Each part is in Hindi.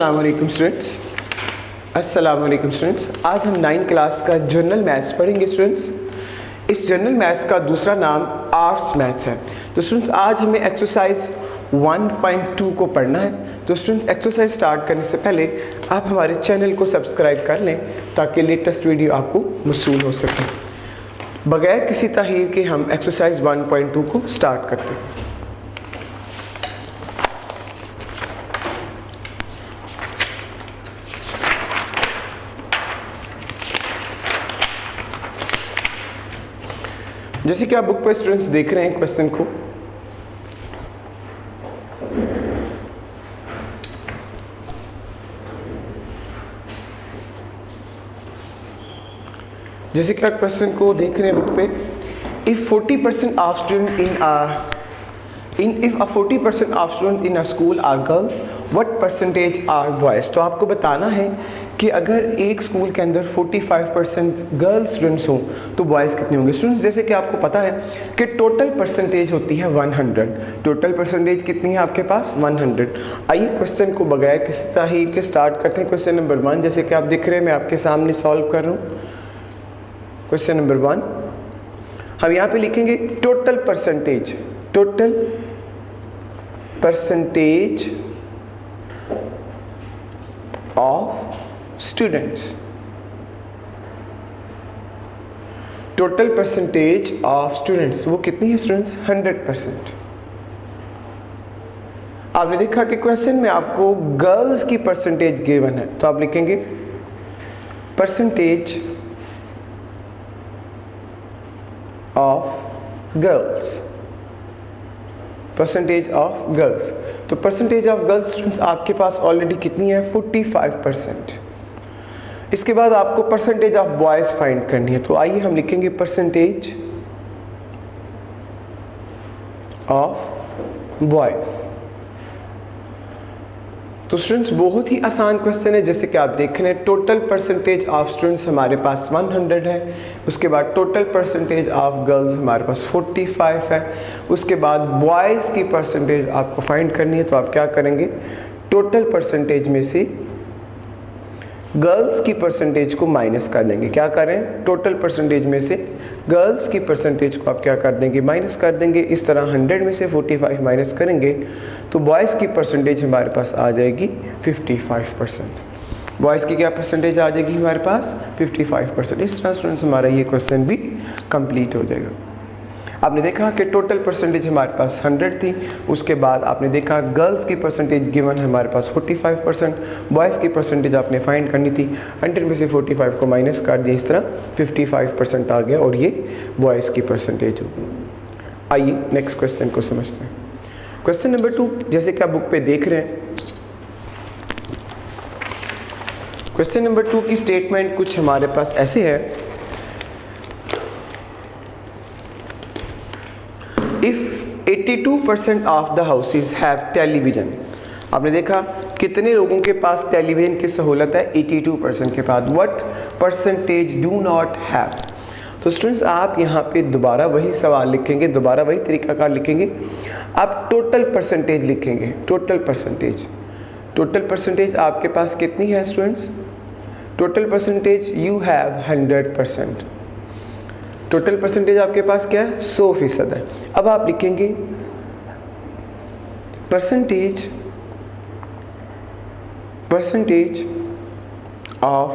अस्सलामुअलैकुम स्टूडेंट्स। आज हम 9th क्लास का जनरल मैथ्स पढ़ेंगे स्टूडेंट्स। इस जनरल मैथ्स का दूसरा नाम आर्ट्स मैथ्स है। तो स्टूडेंट्स आज हमें एक्सरसाइज 1.2 को पढ़ना है। तो स्टूडेंट्स एक्सरसाइज स्टार्ट करने से पहले आप हमारे चैनल को सब्सक्राइब कर लें ताकि लेटेस्ट वीडियो आपको मौसूल हो सके। बगैर किसी ताख़ीर के हम एक्सरसाइज 1.2 को स्टार्ट करते हैं। जैसे कि आप बुक पर स्टूडेंट्स देख रहे हैं क्वेश्चन को, जैसे कि आप क्वेश्चन को देख रहे हैं बुक पे, if 40% of student if a 40% of students in a school are girls, what percentage are boys? तो आपको बताना है कि अगर एक स्कूल के अंदर 45% गर्ल्स स्टूडेंट्स हों तो बॉयज़ कितने होंगे स्टूडेंट्स। जैसे कि आपको पता है कि टोटल परसेंटेज होती है 100। टोटल परसेंटेज कितनी है आपके पास? 100। आइए क्वेश्चन को बगैर किसी ताहीर के स्टार्ट करते हैं। क्वेश्चन नंबर 1 जैसे कि आप दिख रहे हैं, मैं आपके सामने सॉल्व कर रहा हूँ। क्वेश्चन नंबर 1 हम यहाँ पे लिखेंगे total percentage of students. Total percentage of students वो कितनी है स्टूडेंट्स? 100%। आपने देखा कि क्वेश्चन में आपको गर्ल्स की परसेंटेज गिवन है, तो आप लिखेंगे percentage of girls. Percentage of girls, तो परसेंटेज ऑफ गर्ल्स स्टूडेंट्स आपके पास ऑलरेडी कितनी है? 45%। इसके बाद आपको परसेंटेज ऑफ बॉयज़ फाइंड करनी है, तो आइए हम लिखेंगे परसेंटेज ऑफ बॉयज़। तो स्टूडेंट्स बहुत ही आसान क्वेश्चन है। जैसे कि आप देख रहे हैं टोटल परसेंटेज ऑफ स्टूडेंट्स हमारे पास 100 है, उसके बाद टोटल परसेंटेज ऑफ गर्ल्स हमारे पास 45 है, उसके बाद बॉयज़ की परसेंटेज आपको फाइंड करनी है। तो आप क्या करेंगे? टोटल परसेंटेज में से गर्ल्स की परसेंटेज को माइनस कर देंगे। क्या करें? टोटल परसेंटेज में से गर्ल्स की परसेंटेज को आप क्या कर देंगे? माइनस कर देंगे। इस तरह 100 में से 45 माइनस करेंगे तो बॉयज़ की परसेंटेज हमारे पास आ जाएगी 55%। बॉयज़ की क्या परसेंटेज आ जाएगी हमारे पास? 55%। इस तरह स्टूडेंट्स हमारा ये क्वेश्चन भी कंप्लीट हो जाएगा। आपने देखा कि टोटल परसेंटेज हमारे पास 100 थी, उसके बाद आपने देखा गर्ल्स की परसेंटेज गिवन है हमारे पास 45%, बॉयज़ की परसेंटेज आपने फाइंड करनी थी। 100 में से 45 को माइनस कर दिया, इस तरह 55% आ गया और ये बॉयज़ की परसेंटेज होगी। आइए नेक्स्ट क्वेश्चन को समझते हैं। क्वेश्चन नंबर 2 जैसे कि आप बुक पे देख रहे हैं, क्वेश्चन नंबर 2 की स्टेटमेंट कुछ हमारे पास ऐसे है, if 82% of the houses have television. आपने देखा कितने लोगों के पास टेलीविज़न की सहूलत है? 82% के पास। What percentage do not have? तो स्टूडेंट्स आप यहाँ पे दोबारा वही सवाल लिखेंगे, दोबारा वही तरीकाकार लिखेंगे। आप टोटल परसेंटेज लिखेंगे। टोटल परसेंटेज आपके पास कितनी है students? Total percentage you have 100%। Total percentage आपके पास क्या है? 100% है। अब आप लिखेंगे percentage of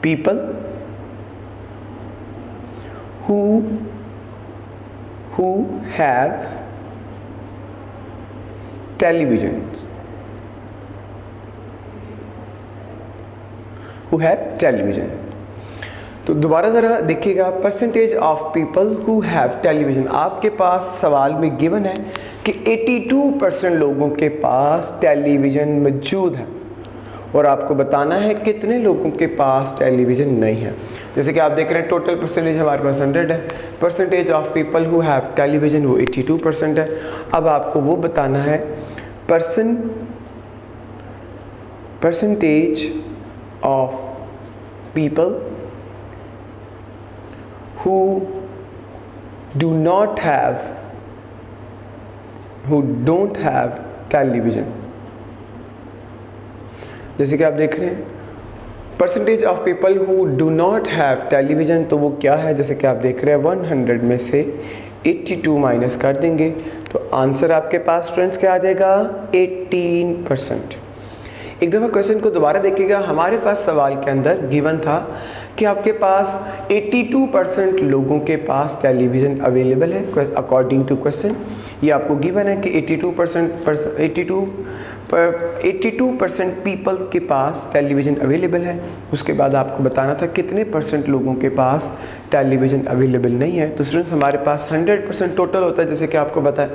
people who have televisions, तो दोबारा ज़रा देखिएगा, percentage of people who have television. आपके पास सवाल में गिवन है कि 82% लोगों के पास टेलीविज़न मौजूद है और आपको बताना है कितने लोगों के पास टेलीविज़न नहीं है। जैसे कि आप देख रहे हैं टोटल परसेंटेज हमारे पास 100 है, percentage of people who have television वो 82% है। अब आपको वो बताना है percentage of people who do not have who don't have television. जैसे कि आप देख रहे हैं percentage of people who do not have television, तो वो क्या है, जैसे कि आप देख रहे हैं 100 में से 82 माइनस कर देंगे तो आंसर आपके पास स्टूडेंट्स क्या आ जाएगा, 18%। एक दफ़ा क्वेश्चन को दोबारा देखिएगा, हमारे पास सवाल के अंदर गिवन था कि आपके पास 82% लोगों के पास टेलीविज़न अवेलेबल है अकॉर्डिंग टू क्वेश्चन। ये आपको गिवन है कि 82% पीपल के पास टेलीविज़न अवेलेबल है। उसके बाद आपको बताना था कितने परसेंट लोगों के पास टेलीविज़न अवेलेबल नहीं है। तो स्टूडेंट्स हमारे पास 100% टोटल होता है, जैसे कि आपको बताया।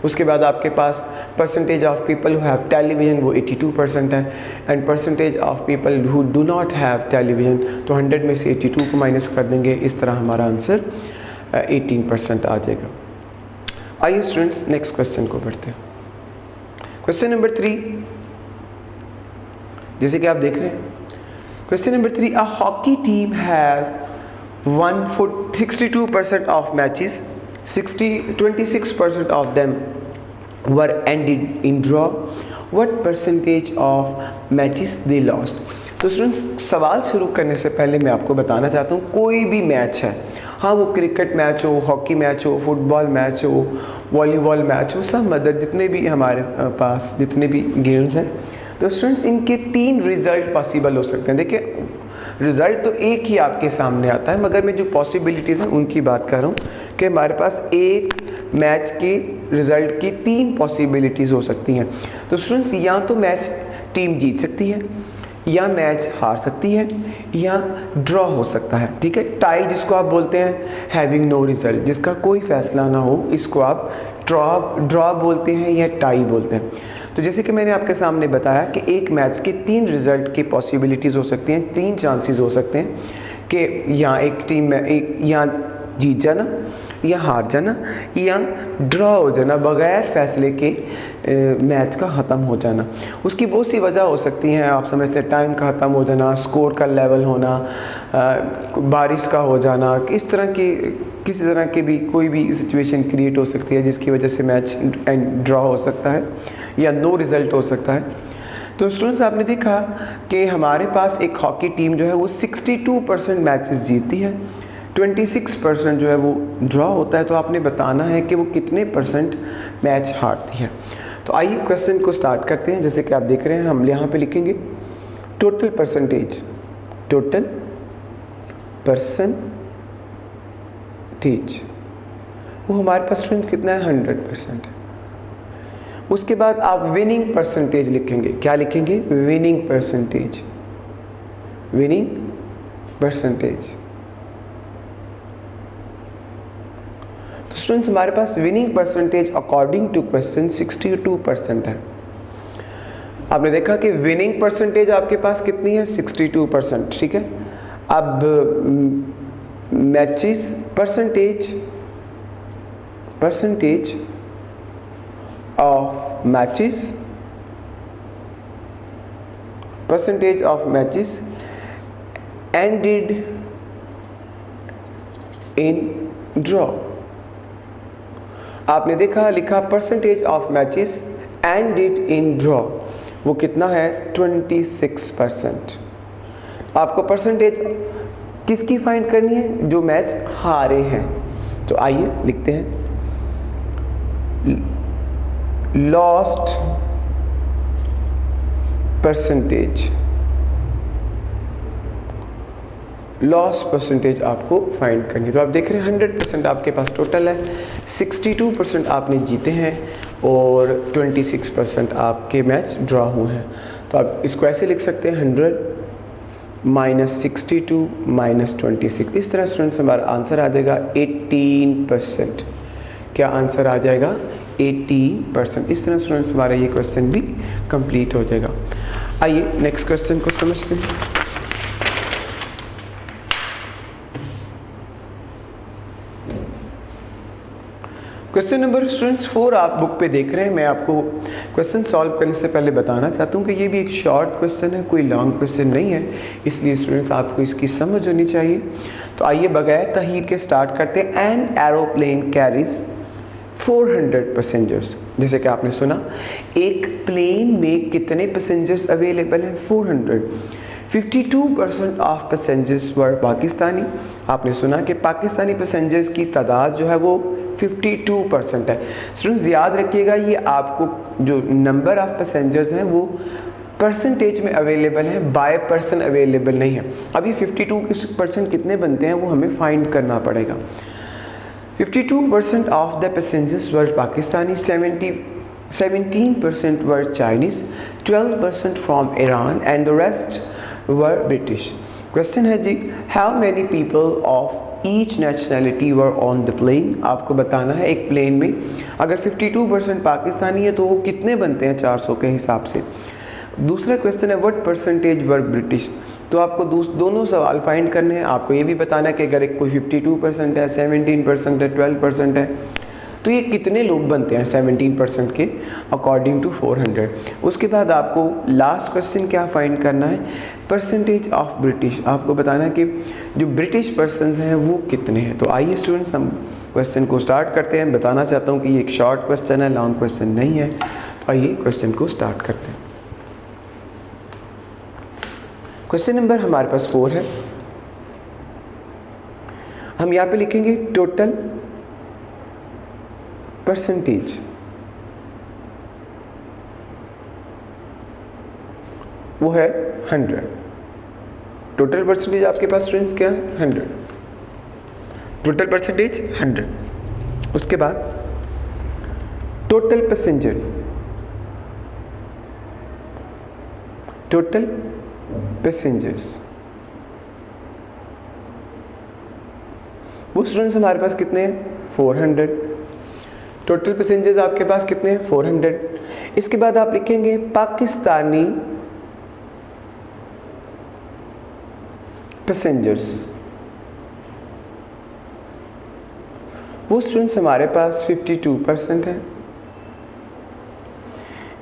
उसके बाद आपके पास percentage of people who have television वो 82% है, and percentage of people who do not have television, तो 100 में से 82 को माइनस कर देंगे। इस तरह हमारा आंसर 18% आ जाएगा। आइए स्टूडेंट्स नेक्स्ट क्वेश्चन को पढ़ते हैं। क्वेश्चन नंबर 3, जैसे कि आप देख रहे हैं question number 3, a hockey team have won 62% of matches, 26% of them were ended in draw, what percentage of matches they lost। तो स्टूडेंट्स सवाल शुरू करने से पहले मैं आपको बताना चाहता हूँ, कोई भी मैच है, हाँ वो क्रिकेट मैच हो, हॉकी मैच हो, फुटबॉल मैच हो, वॉलीबॉल मैच हो, सब मदर जितने भी हमारे पास जितने भी गेम्स हैं, तो स्टूडेंट्स इनके 3 रिज़ल्ट पॉसिबल हो सकते हैं। देखिए रिज़ल्ट तो एक ही आपके सामने आता है, मगर मैं जो पॉसिबिलिटीज़ हैं उनकी बात कर रहा हूँ कि हमारे पास एक मैच के रिज़ल्ट की 3 पॉसिबिलिटीज़ हो सकती हैं। तो स्टूडेंट्स या तो मैच टीम जीत सकती है, या मैच हार सकती है, या ड्रॉ हो सकता है। ठीक है, टाई जिसको आप बोलते हैं हैविंग नो रिज़ल्ट, जिसका कोई फैसला ना हो, इसको आप ड्रॉ बोलते हैं या टाई बोलते हैं। तो जैसे कि मैंने आपके सामने बताया कि एक मैच के 3 रिज़ल्ट की पॉसिबिलिटीज़ हो सकती हैं, 3 चांसेस हो सकते हैं कि या एक टीम में एक या जीत जाना, या हार जाना, या ड्रॉ हो जाना, बग़ैर फैसले के मैच का ख़त्म हो जाना। उसकी बहुत सी वजह हो सकती हैं, आप समझते हैं टाइम का ख़त्म हो जाना, स्कोर का लेवल होना, बारिश का हो जाना, इस तरह की किसी तरह की भी कोई भी सिचुएशन क्रिएट हो सकती है जिसकी वजह से मैच ड्रॉ हो सकता है या नो रिज़ल्ट हो सकता है। तो स्टूडेंट्स आपने देखा कि हमारे पास एक हॉकी टीम जो है वो 62% मैचेस जीतती है, 26% जो है वो ड्रॉ होता है। तो आपने बताना है कि वो कितने परसेंट मैच हारती है। तो आइए क्वेश्चन को स्टार्ट करते हैं। जैसे कि आप देख रहे हैं हम यहाँ पे लिखेंगे टोटल परसेंटेज वो हमारे पास स्टूडेंट कितना है, 100% है। उसके बाद आप विनिंग परसेंटेज लिखेंगे, क्या लिखेंगे, विनिंग परसेंटेज। तो स्टूडेंट्स हमारे पास winning percentage according to question 62% है। आपने देखा कि विनिंग परसेंटेज आपके पास कितनी है, 62%। ठीक है, अब matches percentage of matches ended in draw। आपने देखा लिखा percentage of matches ended in draw, वो कितना है, 26%। आपको परसेंटेज किसकी फाइंड करनी है, जो मैच हारे हैं। तो आइए लिखते हैं लॉस्ट परसेंटेज आपको फाइंड करनी है। तो आप देख रहे हैं 100% आपके पास टोटल है, 62% आपने जीते हैं और 26% आपके मैच ड्रॉ हुए हैं। तो आप इसको ऐसे लिख सकते हैं 100 - 62 - 26। इस तरह स्टूडेंट्स हमारा आंसर आ जाएगा 18%। क्या आंसर आ जाएगा, 18%। इस तरह स्टूडेंट्स हमारा ये क्वेश्चन भी कंप्लीट हो जाएगा। आइए नेक्स्ट क्वेश्चन को समझते हैं। क्वेश्चन नंबर स्टूडेंट्स 4 आप बुक पे देख रहे हैं। मैं आपको क्वेश्चन सॉल्व करने से पहले बताना चाहता हूँ कि ये भी एक शॉर्ट क्वेश्चन है, कोई लॉन्ग क्वेश्चन नहीं है, इसलिए स्टूडेंट्स आपको इसकी समझ होनी चाहिए। तो आइए बगैर तहीर के स्टार्ट करते हैं। An aeroplane carries 400 passengers. जैसे कि आपने सुना एक प्लेन में कितने पैसेंजर्स अवेलेबल हैं, 400। 52% ऑफ पैसेंजर्स वर पाकिस्तानी। आपने सुना कि पाकिस्तानी पैसेंजर्स की तादाद जो है वो 52% है। स्टूडेंट्स याद रखिएगा, ये आपको जो नंबर ऑफ पैसेंजर्स हैं वो परसेंटेज में अवेलेबल है, बाय पर्सन अवेलेबल नहीं है। अब ये 52% कितने बनते हैं वो हमें फाइंड करना पड़ेगा। 52% of the passengers were Pakistani, 17% were Chinese, 12% from Iran and the rest were British. Question है जी, how many people of each nationality were on the plane. आपको बताना है एक प्लेन में अगर 52% पाकिस्तानी है तो वो कितने बनते हैं 400 के हिसाब से। दूसरा क्वेश्चन है व्हाट परसेंटेज वर ब्रिटिश। तो आपको दोनों सवाल फाइंड करने हैं। आपको ये भी बताना है कि अगर एक कोई 52% है, 17% है, 12% है, तो ये कितने लोग बनते हैं 17% के अकॉर्डिंग टू 400। उसके बाद आपको लास्ट क्वेश्चन क्या फाइंड करना है, परसेंटेज ऑफ ब्रिटिश। आपको बताना है कि जो ब्रिटिश पर्सनस हैं वो कितने हैं। तो आइए स्टूडेंट्स हम क्वेश्चन को स्टार्ट करते हैं। बताना चाहता हूँ कि ये एक शॉर्ट क्वेश्चन है, लॉन्ग क्वेश्चन नहीं है। तो आइए क्वेश्चन को स्टार्ट करते हैं। क्वेश्चन नंबर हमारे पास 4 है। हम यहाँ पे लिखेंगे टोटल परसेंटेज, वो है 100। टोटल परसेंटेज आपके पास स्टूडेंट्स क्या है, 100। Total percentage 100। उसके बाद टोटल पैसेंजर, टोटल पैसेंजर्स, वो स्टूडेंट्स हमारे पास कितने हैं, 400। टोटल पैसेंजर्स आपके पास कितने हैं, 400। इसके बाद आप लिखेंगे पाकिस्तानी पैसेंजर्स, वो स्टूडेंट्स हमारे पास 52% है।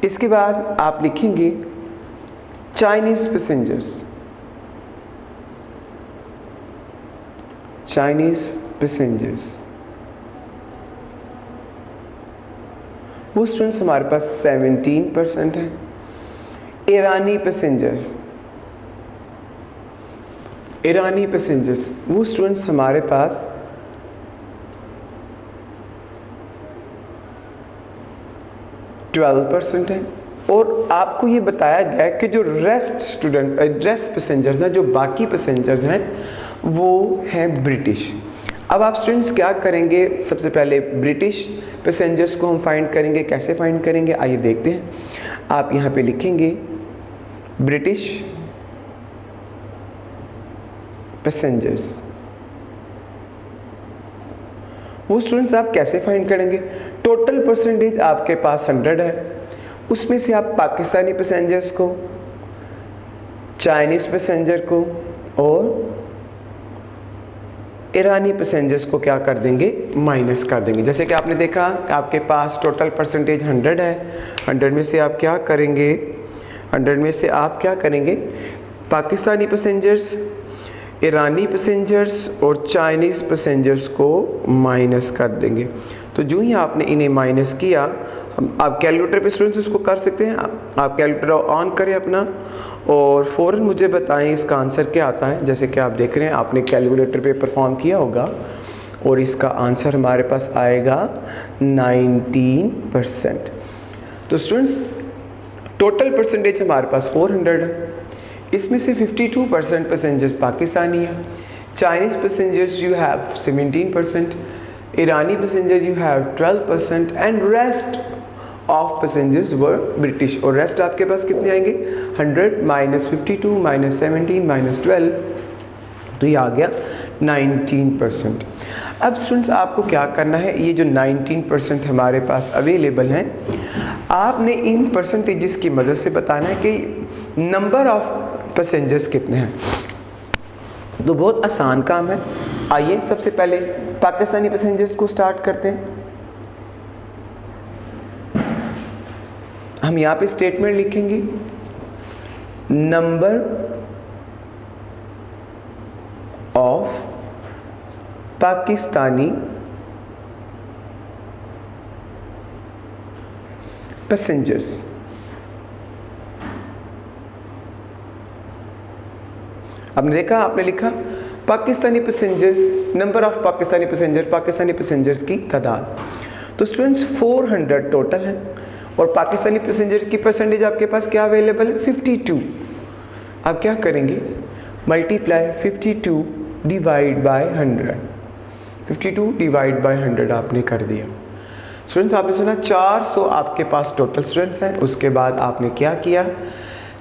इसके बाद आप लिखेंगे चाइनीज पैसेंजर्स, चाइनीज पैसेंजर्स, वो स्टूडेंट्स हमारे पास 17% है। ईरानी पैसेंजर्स, ईरानी पैसेंजर्स, वो स्टूडेंट्स हमारे पास 12% है। और आपको ये बताया गया है कि जो रेस्ट पैसेंजर्स हैं, जो बाकी पैसेंजर्स हैं, वो हैं ब्रिटिश। अब आप स्टूडेंट्स क्या करेंगे, सबसे पहले ब्रिटिश पैसेंजर्स को हम फाइंड करेंगे। कैसे फाइंड करेंगे आइए देखते हैं। आप यहाँ पे लिखेंगे ब्रिटिश पैसेंजर्स, वो स्टूडेंट्स आप कैसे फाइंड करेंगे। टोटल परसेंटेज आपके पास 100 है, उसमें से आप पाकिस्तानी पैसेंजर्स को, चाइनीज पैसेंजर को और ईरानी पैसेंजर्स को क्या कर देंगे, माइनस कर देंगे। जैसे कि आपने देखा आपके पास टोटल परसेंटेज 100 है। 100 में से आप क्या करेंगे, 100 में से आप क्या करेंगे, पाकिस्तानी पैसेंजर्स, ईरानी पैसेंजर्स और चाइनीज़ पैसेंजर्स को माइनस कर देंगे। तो जो ही आपने इन्हें माइनस किया, आप कैलकुलेटर पे स्टूडेंट्स इसको कर सकते हैं। आप कैलकुलेटर ऑन करें अपना और फ़ौरन मुझे बताएं इसका आंसर क्या आता है। जैसे कि आप देख रहे हैं आपने कैलकुलेटर पे परफॉर्म किया होगा और इसका आंसर हमारे पास आएगा 19%। तो स्टूडेंट्स टोटल परसेंटेज हमारे पास 400 है, इसमें से 52% पैसेंजर्स पाकिस्तानी है, Chinese passengers you have 17%, Irani passenger you have 12% and rest of passengers were British. और रेस्ट आपके पास कितने आएंगे, 100 माइनस 52 माइनस 17 माइनस 12, तो ये आ गया 19%। अब स्टूडेंट्स आपको क्या करना है, ये जो 19% हमारे पास अवेलेबल हैं, आपने इन परसेंटेजेस की मदद से बताना है कि नंबर ऑफ पैसेंजर्स कितने हैं। तो बहुत आसान काम है। आइए सबसे पहले पाकिस्तानी पैसेंजर्स को स्टार्ट करते हैं। हम यहाँ पे स्टेटमेंट लिखेंगे नंबर ऑफ पाकिस्तानी पैसेंजर्स। आपने देखा, आपने लिखा Pakistani passengers, number of Pakistani passengers की तादाद। तो स्टूडेंट्स 400 टोटल है और पाकिस्तानी पैसेंजर्स की परसेंटेज आपके पास क्या अवेलेबल है, 52। आप क्या करेंगे, multiply 52 divide by 100, 52 divide by 100 आपने कर दिया। स्टूडेंट्स आपने सुना 400 आपके पास टोटल स्टूडेंट्स हैं। उसके बाद आपने क्या किया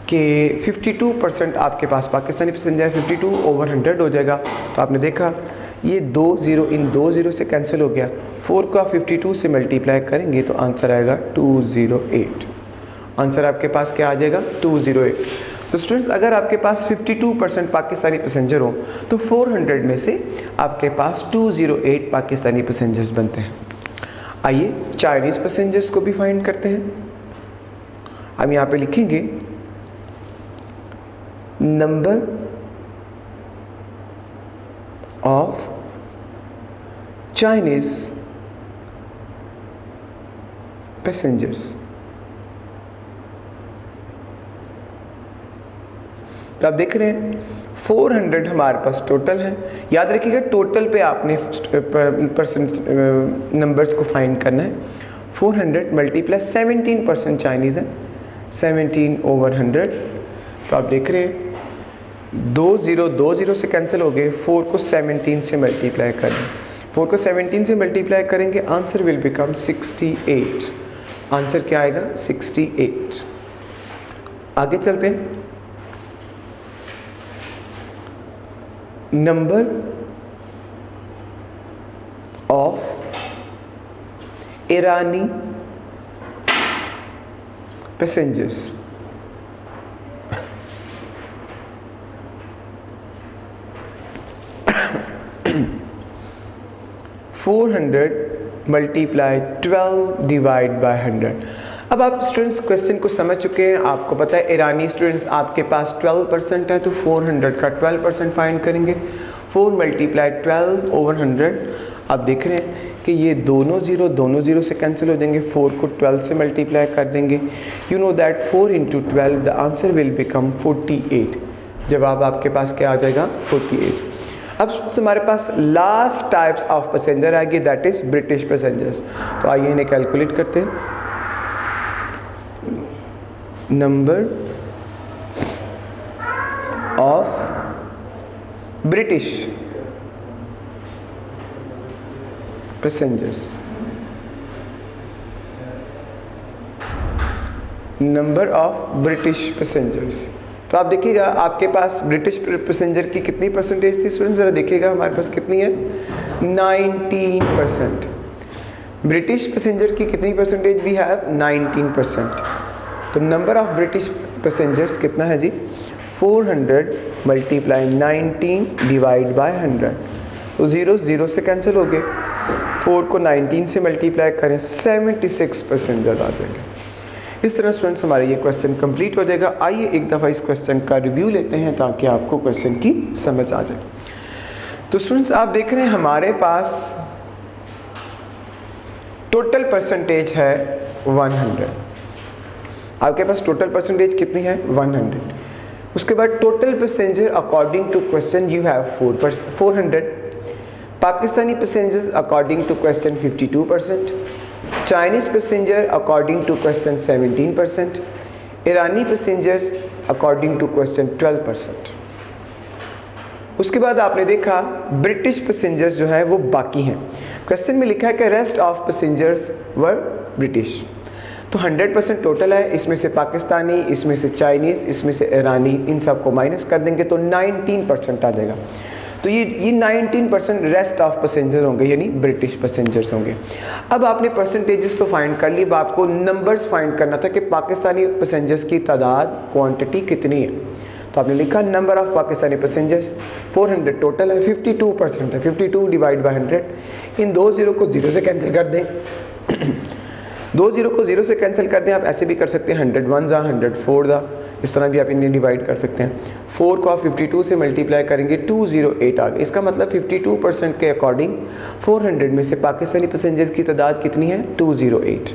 कि 52% आपके पास पाकिस्तानी पैसेंजर, 52 ओवर 100 हो जाएगा। तो आपने देखा ये 2 0 इन 2 0 से कैंसिल हो गया। 4 को आप 52 से मल्टीप्लाई करेंगे तो आंसर आएगा 208। आंसर आपके पास क्या आ जाएगा, 208। तो स्टूडेंट्स अगर आपके पास 52% पाकिस्तानी पैसेंजर हो तो 400 में से आपके पास 208 पाकिस्तानी पैसेंजर्स बनते हैं। आइए चाइनीज़ पैसेंजर्स को भी फाइंड करते हैं। हम यहाँ पे लिखेंगे नंबर ऑफ चाइनीज़ पैसेंजर्स। तो आप देख रहे हैं 400 हमारे पास टोटल है। याद रखिएगा टोटल पे आपने परसेंट नंबर्स को फाइंड करना है। 400 मल्टीप्लाई 17% चाइनीज़ है, 17 ओवर 100। तो आप देख रहे हैं 2 0 से कैंसिल हो गए। 4 को 17 से मल्टीप्लाई करें, 4 को 17 से मल्टीप्लाई करेंगे, आंसर विल बिकम 68। आंसर क्या आएगा, 68। आगे चलते हैं। Number of Irani passengers. Four 400 multiply 12 divide by 100। अब आप स्टूडेंट्स क्वेश्चन को समझ चुके हैं। आपको पता है ईरानी स्टूडेंट्स आपके पास 12% है, तो 400 का 12% फाइंड करेंगे। 4 मल्टीप्लाई 12 ओवर 100। आप देख रहे हैं कि ये दोनों जीरो से कैंसिल हो जाएंगे। 4 को 12 से मल्टीप्लाई कर देंगे। You know that 4 into 12 the answer will become 48। जवाब आपके पास क्या आ जाएगा, 48। अब हमारे पास लास्ट टाइप्स ऑफ पैसेंजर आएगी, दैट इज ब्रिटिश पैसेंजर्स। तो आइए इन्हें कैलकुलेट करते हैं। Number of British passengers, number of British passengers. तो आप देखिएगा आपके पास ब्रिटिश पैसेंजर की कितनी परसेंटेज थी स्टूडेंट, ज़रा देखिएगा हमारे पास कितनी है, 19%। ब्रिटिश पैसेंजर की कितनी परसेंटेज, वी हैव 19%। तो नंबर ऑफ ब्रिटिश पैसेंजर्स कितना है जी, 400 मल्टीप्लाई 19 डिवाइड बाय 100। तो 0 से कैंसिल हो गए। 4 को 19 से मल्टीप्लाई करें, 76 पैसेंजर आ जाएंगे। इस तरह स्टूडेंट्स हमारे ये क्वेश्चन कंप्लीट हो जाएगा। आइए एक दफ़ा इस क्वेश्चन का रिव्यू लेते हैं ताकि आपको क्वेश्चन की समझ आ जाए। तो स्टूडेंट्स आप देख रहे हैं हमारे पास टोटल परसेंटेज है 100। आपके पास टोटल परसेंटेज कितनी है, 100। उसके बाद total passenger according to question you have 400। Pakistani passengers according to question 52%। Chinese passenger according to question 17%। ईरानी पैसेंजर्स अकॉर्डिंग टू क्वेश्चन 12%। उसके बाद आपने देखा ब्रिटिश पैसेंजर्स जो है वो बाकी हैं। क्वेश्चन में लिखा है कि rest of passengers were British. तो 100% टोटल है, इसमें से पाकिस्तानी, इसमें से चाइनीज़, इसमें से ईरानी, इन सब को माइनस कर देंगे तो 19% आ जाएगा। तो ये 19% रेस्ट ऑफ पैसेंजर होंगे, यानी ब्रिटिश पैसेंजर्स होंगे। अब आपने परसेंटेजेस तो फाइंड कर ली, अब आपको नंबर्स फाइंड करना था कि पाकिस्तानी पैसेंजर्स की तादाद, क्वांटिटी कितनी है। तो आपने लिखा number of Pakistani passengers 400 total है, 52% है, 52 डिवाइड बाय 100। इन 2 0 को 0 से कैंसिल कर दें। 2 0 को 0 से कैंसिल कर दें। आप ऐसे भी कर सकते हैं 100 1 जा 100 4 जा, इस तरह भी आप इन्हें डिवाइड कर सकते हैं। 4 को आप 52 से मल्टीप्लाई करेंगे 208 आ गए। इसका मतलब 52% के अकॉर्डिंग 400 में से पाकिस्तानी पैसेंजर्स की तादाद कितनी है, 208।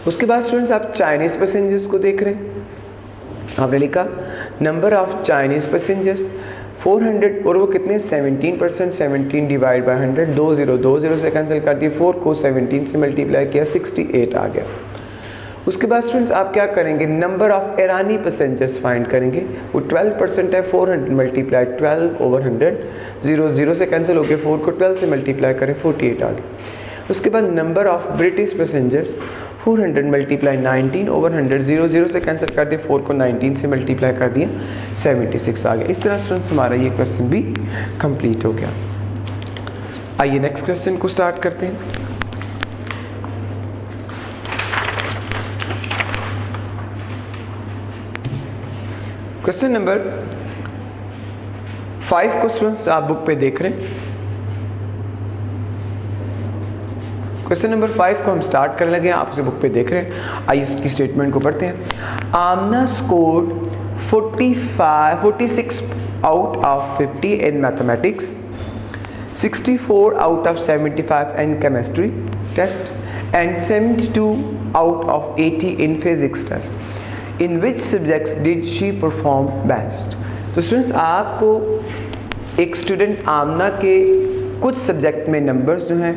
उसके बाद स्टूडेंट्स आप चाइनीज़ पैसेंजर्स को देख रहे हैं, आपने लिखा नंबर ऑफ चाइनीज़ पैसेंजर्स 400 और वो कितने 17%, 17 डिवाइड बाई 100, 20 से कैंसिल कर दिए, 4 को 17 से मल्टीप्लाई किया 68 आ गया। उसके बाद स्टूडेंट्स आप क्या करेंगे, number of Irani passengers find करेंगे, वो 12% है, 400 मल्टीप्लाई 12 ओवर 100, 0 से कैंसिल हो गया, 4 को 12 से मल्टीप्लाई करें 48 आ गया। उसके बाद number of British passengers 400 multiply 19 over 100, 0 से कैंसिल कर दिया, 4 को 19 से मल्टीप्लाई कर दिया 76 आ गया। इस तरह स्टूडेंट्स हमारा ये क्वेश्चन भी कंप्लीट हो गया। आइए नेक्स्ट क्वेश्चन को स्टार्ट करते हैं। क्वेश्चन नंबर 5 को स्टूडेंट्स आप बुक पे देख रहे हैं। क्वेश्चन नंबर 5 को हम स्टार्ट करने लगे हैं, आप उसे बुक पे देख रहे हैं। आइए इसकी स्टेटमेंट को पढ़ते हैं। Aamna scored 46 out of 50 in mathematics, 64 out of 75 in chemistry test and 72 out of 80 in physics test. In which subjects did she perform best? तो स्टूडेंट्स आपको एक स्टूडेंट आमना के कुछ सब्जेक्ट में नंबर्स जो हैं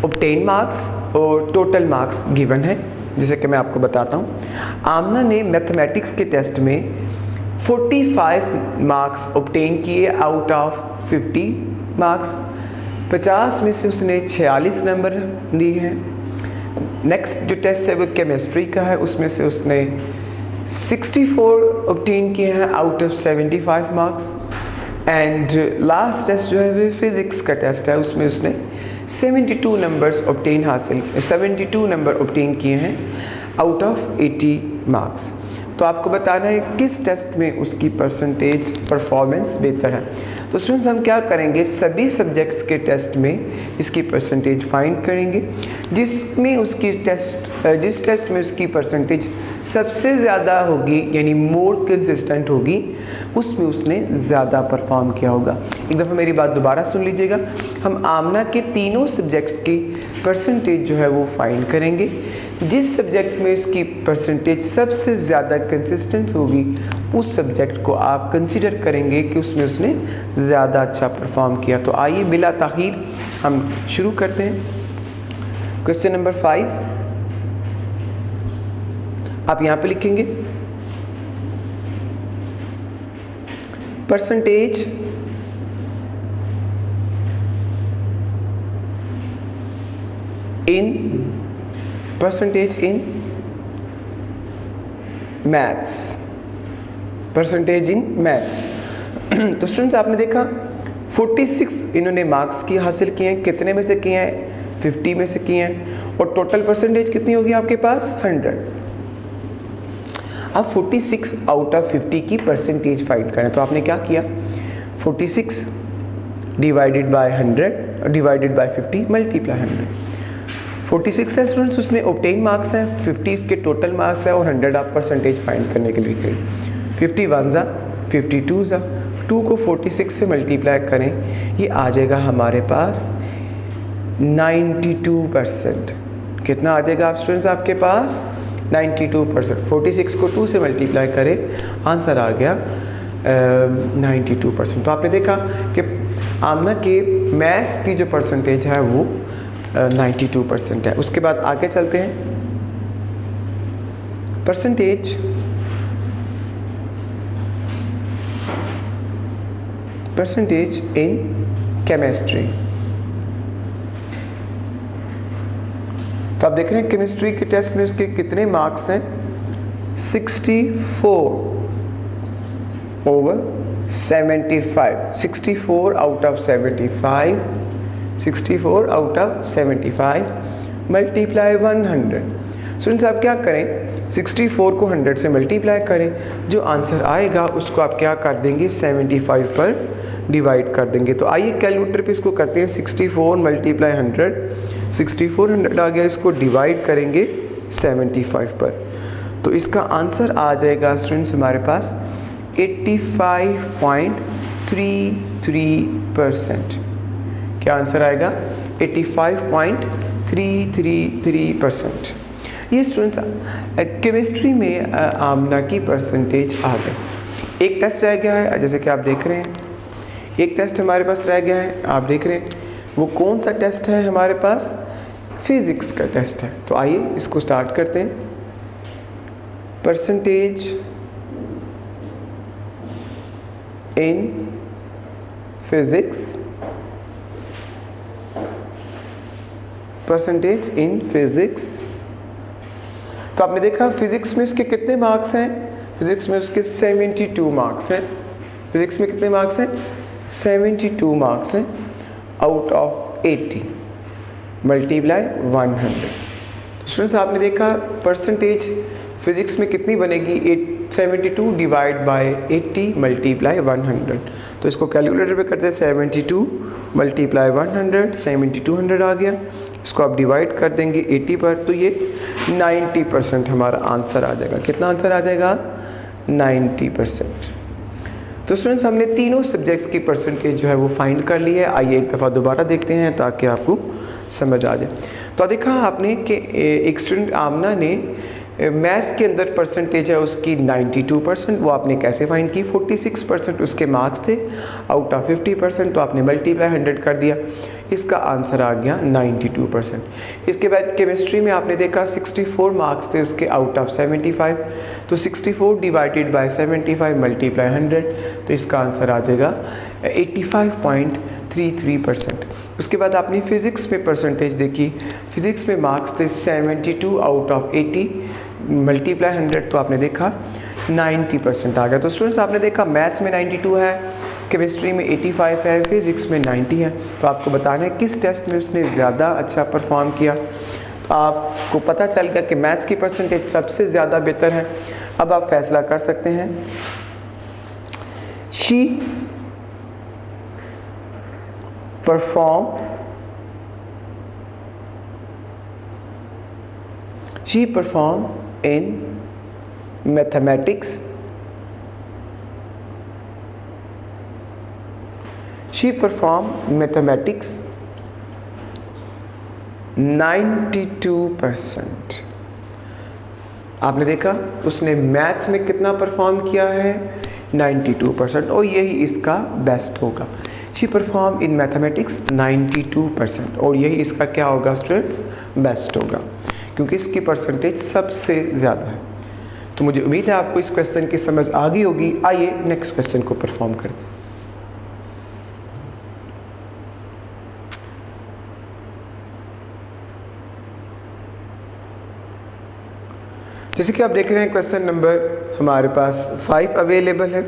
ऑब्टेन मार्क्स और टोटल मार्क्स गिवन है, जैसे कि मैं आपको बताता हूँ। आमना ने मैथमेटिक्स के टेस्ट में 45 मार्क्स ऑब्टेन किए आउट ऑफ 50 मार्क्स, 50 में से उसने 46 नंबर दिए हैं। नेक्स्ट जो टेस्ट है वो केमिस्ट्री का है, उसमें से उसने 64 ऑब्टेन किए हैं out of 75 marks. And last test जो है वो फिज़िक्स का टेस्ट है, उसमें उसने 72 नंबर्स ऑब्टेन 72 नंबर ऑब्टेन किए हैं आउट ऑफ 80 मार्क्स। तो आपको बताना है किस टेस्ट में उसकी परसेंटेज परफॉर्मेंस बेहतर है। तो स्टूडेंट्स हम क्या करेंगे, सभी सब्जेक्ट्स के टेस्ट में इसकी परसेंटेज फाइंड करेंगे, जिसमें उसकी जिस टेस्ट में उसकी परसेंटेज सबसे ज़्यादा होगी यानी मोर कंसिस्टेंट होगी, उसमें उसने ज़्यादा परफॉर्म किया होगा। एक दफ़ा मेरी बात दोबारा सुन लीजिएगा। हम आमना के तीनों सब्जेक्ट्स की परसेंटेज जो है वो फाइंड करेंगे, जिस सब्जेक्ट में इसकी परसेंटेज सबसे ज़्यादा कंसिस्टेंट होगी उस सब्जेक्ट को आप कंसिडर करेंगे कि उसमें उसने ज़्यादा अच्छा परफॉर्म किया। तो आइए बिला ताख़ीर हम शुरू करते हैं। क्वेश्चन नंबर 5 आप यहाँ पे लिखेंगे percentage in maths, percentage in maths. तो स्टूडेंट्स आपने देखा 46 इन्होंने मार्क्स की हासिल किए हैं, कितने में से किए हैं 50 में से किए हैं, और टोटल परसेंटेज कितनी होगी आपके पास 100। अब 46 आउट ऑफ 50 की परसेंटेज फाइंड करें। तो आपने क्या किया, 46 divided by 100 divided bye 50 multiply 100। 46 है स्टूडेंट्स, उसमें ऑब्टेन मार्क्स हैं, 50 इसके टोटल मार्क्स है, और 100 आप परसेंटेज फाइंड करने के लिए लिख रहे हैं। 51 ज़ा 52 ज़ा 2 को 46 से मल्टीप्लाई करें, ये आ जाएगा हमारे पास 92%। कितना आ जाएगा आप स्टूडेंट्स आपके पास 92%। 46 को 2 से मल्टीप्लाई करें, आंसर आ गया 92%। तो आपने देखा कि आमना के मैथ्स की जो परसेंटेज है वो 92% है। उसके बाद आगे चलते हैं, परसेंटेज इन केमिस्ट्री। तो आप देख रहे हैं केमिस्ट्री के टेस्ट में उसके कितने मार्क्स हैं 64 over 75, 64 out of 75, 64 out of 75 multiply 100। Students आप क्या करें, 64 को 100 से मल्टीप्लाई करें, जो आंसर आएगा उसको आप क्या कर देंगे 75 पर डिवाइड कर देंगे। तो आइए कैलकुलेटर पे इसको करते हैं, 64 मल्टीप्लाई 100, 6400 आ गया, इसको डिवाइड करेंगे 75 पर, तो इसका आंसर आ जाएगा स्टूडेंट्स हमारे पास 85.33%। क्या आंसर आएगा 85.333%। ये स्टूडेंट्स केमिस्ट्री में आमना की परसेंटेज आ गई। एक टेस्ट रह गया है, जैसे कि आप देख रहे हैं, एक टेस्ट हमारे पास रह गया है, आप देख रहे हैं। वो कौन सा टेस्ट है हमारे पास? फिज़िक्स का टेस्ट है। तो आइए इसको स्टार्ट करते हैं। Percentage in physics, percentage in physics. तो आपने देखा फिज़िक्स में उसके कितने मार्क्स हैं? फिज़िक्स में उसके 72 मार्क्स हैं। फिज़िक्स में कितने मार्क्स हैं? 72 मार्क्स हैं आउट ऑफ 80 मल्टीप्लाई 100। तो स्टूडेंट्स आपने देखा परसेंटेज फिज़िक्स में कितनी बनेगी? 72 डिवाइड बाय 80 मल्टीप्लाई 100। तो इसको कैलकुलेटर पे करते हैं, 72 मल्टीप्लाई 100, 7200 आ गया। इसको आप डिवाइड कर देंगे 80 पर, तो ये 90% हमारा आंसर आ जाएगा। कितना आंसर आ जाएगा? 90%। तो स्टूडेंट्स हमने तीनों सब्जेक्ट्स की परसेंटेज जो है वो फाइंड कर ली है। आइए एक दफ़ा दोबारा देखते हैं ताकि आपको समझ आ जाए। तो देखा आपने कि एक स्टूडेंट आमना ने मैथ्स के अंदर परसेंटेज है उसकी 92%। वो आपने कैसे फाइंड की? 46% उसके मार्क्स थे आउट ऑफ 50%, तो आपने मल्टीप्लाई 100 कर दिया, इसका आंसर आ गया 92%। इसके बाद केमिस्ट्री में आपने देखा 64 मार्क्स थे उसके आउट ऑफ 75, तो 64 डिवाइडेड बाय 75 मल्टीप्लाई 100, तो इसका आंसर आ जाएगा 85.33%। उसके बाद आपने फ़िज़िक्स में परसेंटेज देखी। फ़िज़िक्स में मार्क्स थे 72 आउट ऑफ 80 मल्टीप्लाई 100, तो आपने देखा 90% आ गया। तो स्टूडेंट्स आपने देखा मैथ्स में 92 है, केमिस्ट्री में 85 है, फिज़िक्स में 90 है। तो आपको बताना है किस टेस्ट में उसने ज़्यादा अच्छा परफॉर्म किया। तो आपको पता चल गया कि मैथ्स की परसेंटेज सबसे ज़्यादा बेहतर है। अब आप फैसला कर सकते हैं। She perform in mathematics. She performed mathematics 92%। आपने देखा उसने मैथ्स में कितना परफॉर्म किया है? 92%, और यही इसका बेस्ट होगा। शी परफॉर्म इन मैथमेटिक्स 92%, और यही इसका क्या होगा स्टूडेंट्स? बेस्ट होगा, क्योंकि इसकी परसेंटेज सबसे ज़्यादा है। तो मुझे उम्मीद है आपको इस क्वेश्चन की समझ आ गई होगी। आइए नेक्स्ट क्वेश्चन को परफॉर्म करते हैं। जैसे कि आप देख रहे हैं क्वेश्चन नंबर हमारे पास 5 अवेलेबल है।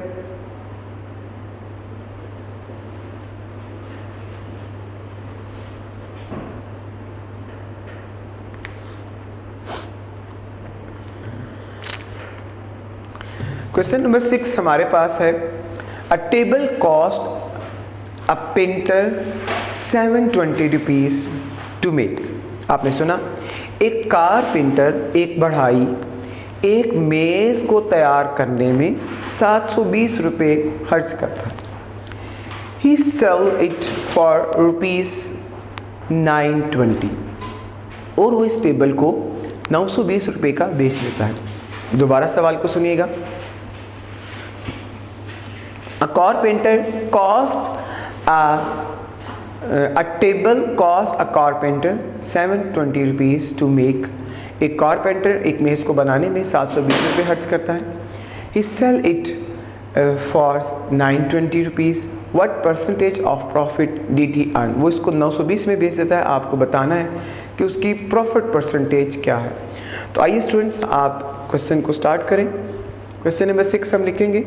क्वेश्चन नंबर 6 हमारे पास है, a table cost a painter 720 rupees to make. आपने सुना, एक कारपेंटर, एक बढ़ाई, एक मेज़ को तैयार करने में 720 रुपये खर्च करता है। ही सेल इट फॉर ₹920, और वो इस टेबल को 920 रुपये का बेच लेता है। दोबारा सवाल को सुनिएगा। A carpenter cost a table cost a carpenter 720 rupees to make। एक कारपेंटर एक मेज़ को बनाने में 720 रुपये खर्च करता है। He sell it for 920 rupees। What percentage of profit did he earn? वो इसको 920 में बेच देता है। आपको बताना है कि उसकी प्रॉफिट परसेंटेज क्या है। तो आइए स्टूडेंट्स आप क्वेश्चन को स्टार्ट करें। क्वेश्चन नंबर 6 हम लिखेंगे।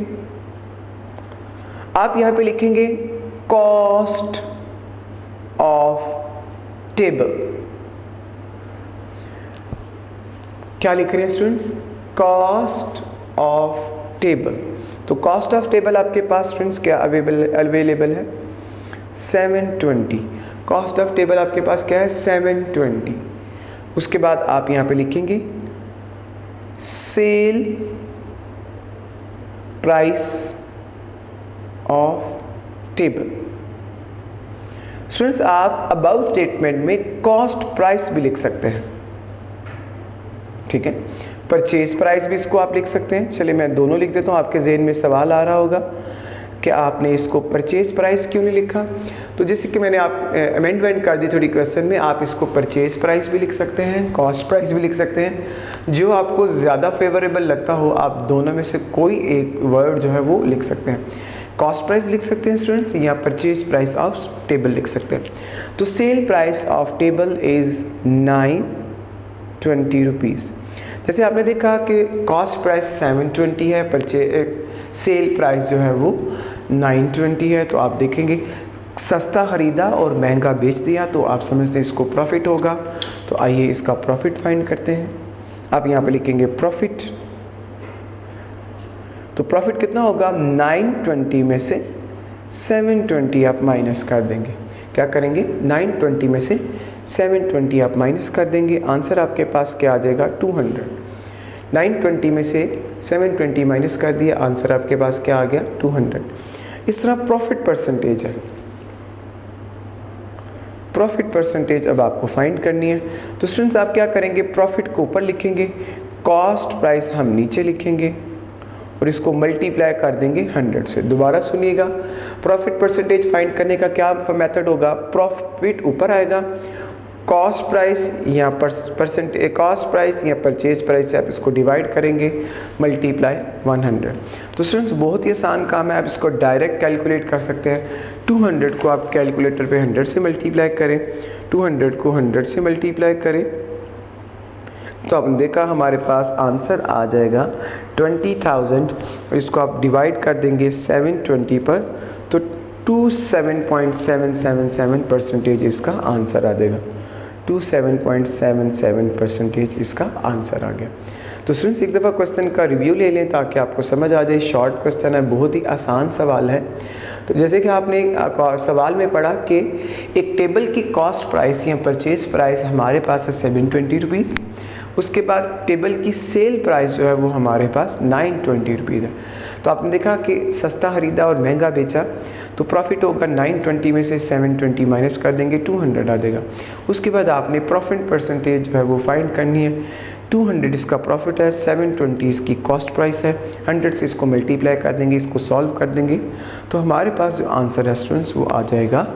आप यहाँ पे लिखेंगे कॉस्ट ऑफ टेबल। क्या लिख रहे हैं स्टूडेंट्स? Cost of table. तो कॉस्ट ऑफ टेबल आपके पास स्टूडेंट्स क्या अवेलेबल है? 720। कॉस्ट ऑफ टेबल आपके पास क्या है? 720। उसके बाद आप यहाँ पे लिखेंगे sale price of table. Students आप अबव स्टेटमेंट में कॉस्ट प्राइस भी लिख सकते हैं। ठीक है। परचेज प्राइस भी इसको आप लिख सकते हैं। चलिए मैं दोनों लिख देता हूँ, आपके जहन में सवाल आ रहा होगा कि आपने इसको परचेज प्राइस क्यों नहीं लिखा। तो जैसे कि मैंने आप अमेंडमेंट कर दी थोड़ी क्वेश्चन में, आप इसको परचेज प्राइस भी लिख सकते हैं, कॉस्ट प्राइस भी लिख सकते हैं, जो आपको ज़्यादा फेवरेबल लगता हो आप दोनों में से कोई एक वर्ड जो है वो लिख सकते हैं। कॉस्ट प्राइस लिख सकते हैं स्टूडेंट्स, या परचेज प्राइस ऑफ टेबल लिख सकते हैं। तो sale price of table is 920 rupees. जैसे आपने देखा कि कॉस्ट प्राइस 720 है, सेल प्राइस जो है वो 920 है। तो आप देखेंगे सस्ता ख़रीदा और महंगा बेच दिया, तो आप समझते हैं इसको प्रॉफिट होगा। तो आइए इसका प्रॉफिट फाइंड करते हैं। आप यहाँ पे लिखेंगे प्रॉफिट। तो प्रॉफिट कितना होगा, 920 में से 720 आप माइनस कर देंगे। क्या करेंगे, 920 में से 720 आप माइनस कर देंगे। आंसर आपके पास क्या आ जाएगा, 200। 920 में से 720 माइनस कर दिया, आंसर आपके पास क्या आ गया, 200। इस तरह प्रॉफिट परसेंटेज है। प्रॉफिट परसेंटेज अब आपको फाइंड करनी है। तो स्टूडेंट्स आप क्या करेंगे, प्रॉफिट को ऊपर लिखेंगे, कॉस्ट प्राइस हम नीचे लिखेंगे और इसको मल्टीप्लाई कर देंगे 100 से। दोबारा सुनिएगा, प्रॉफिट परसेंटेज फाइंड करने का क्या मेथड होगा, प्रॉफिट ऊपर आएगा, कॉस्ट प्राइस या कॉस्ट प्राइस या परचेज प्राइस से आप इसको डिवाइड करेंगे, मल्टीप्लाई 100। तो स्टूडेंट्स बहुत ही आसान काम है, आप इसको डायरेक्ट कैलकुलेट कर सकते हैं। 200 को आप कैलकुलेटर पे 100 से मल्टीप्लाई करें, 200 को 100 से मल्टीप्लाई करें, तो आपने देखा हमारे पास आंसर आ जाएगा 20,000। इसको आप डिवाइड कर देंगे 720 पर, तो 27.777% इसका आंसर आ जाएगा। 27.77% इसका आंसर आ गया। तो स्टूडेंट्स एक दफ़ा क्वेश्चन का रिव्यू ले लें ताकि आपको समझ आ जाए। शॉर्ट क्वेश्चन है, बहुत ही आसान सवाल है। तो जैसे कि आपने सवाल में पढ़ा कि एक टेबल की कॉस्ट प्राइस या परचेज प्राइस हमारे पास है 720 रुपीज़, उसके बाद टेबल की सेल प्राइस जो है वो हमारे पास 920 रुपीज़ है। तो आपने देखा कि सस्ता ख़रीदा और महंगा बेचा, तो प्रॉफिट होगा 920 में से 720 माइनस कर देंगे, 200 आ जाएगा। उसके बाद आपने प्रॉफिट परसेंटेज जो है वो फाइंड करनी है। 200 इसका प्रॉफिट है, 720 इसकी कॉस्ट प्राइस है, 100 से इसको मल्टीप्लाई कर देंगे, इसको सॉल्व कर देंगे, तो हमारे पास जो आंसर है स्टूडेंट्स वो आ जाएगा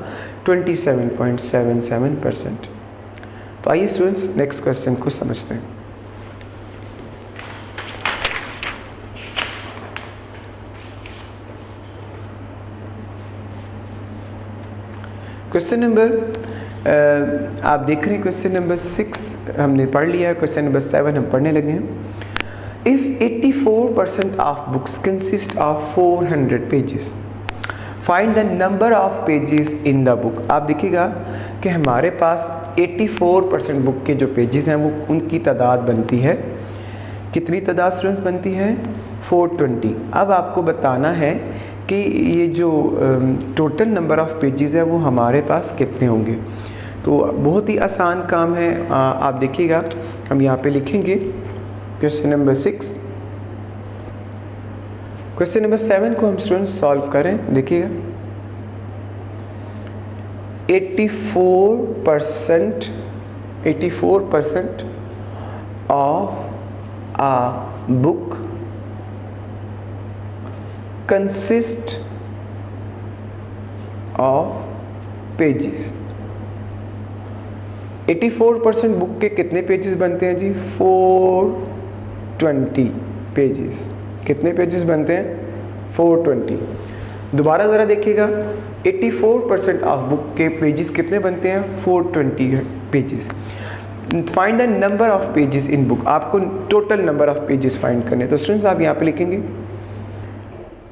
27.77%। तो आइए स्टूडेंट्स नेक्स्ट क्वेश्चन को समझते हैं। क्वेश्चन नंबर आप देख रहे हैं, क्वेश्चन नंबर 6 हमने पढ़ लिया है, क्वेश्चन नंबर 7 हम पढ़ने लगे हैं। If 84% of books consist of 400 pages, find the number of pages in the book. आप देखिएगा कि हमारे पास 84% बुक के जो पेजेस हैं वो उनकी तादाद बनती है, कितनी तादाद स्टूडेंट्स बनती है, 420। अब आपको बताना है कि ये जो टोटल नंबर ऑफ़ पेजेस है वो हमारे पास कितने होंगे। तो बहुत ही आसान काम है, आप देखिएगा हम यहाँ पे लिखेंगे क्वेश्चन नंबर 6। क्वेश्चन नंबर 7 को हम स्टूडेंट्स सॉल्व करें। देखिएगा 84% of a book consist of pages. 84% book के कितने पेजेस बनते हैं जी, 420 पेजेस। कितने पेजेस बनते हैं, 420। दोबारा ज़रा देखिएगा, 84% ऑफ बुक के पेजेस कितने बनते हैं, 420 pages. Find the number of pages in book, आपको total number of pages find करने। तो स्टूडेंट्स आप यहाँ पे लिखेंगे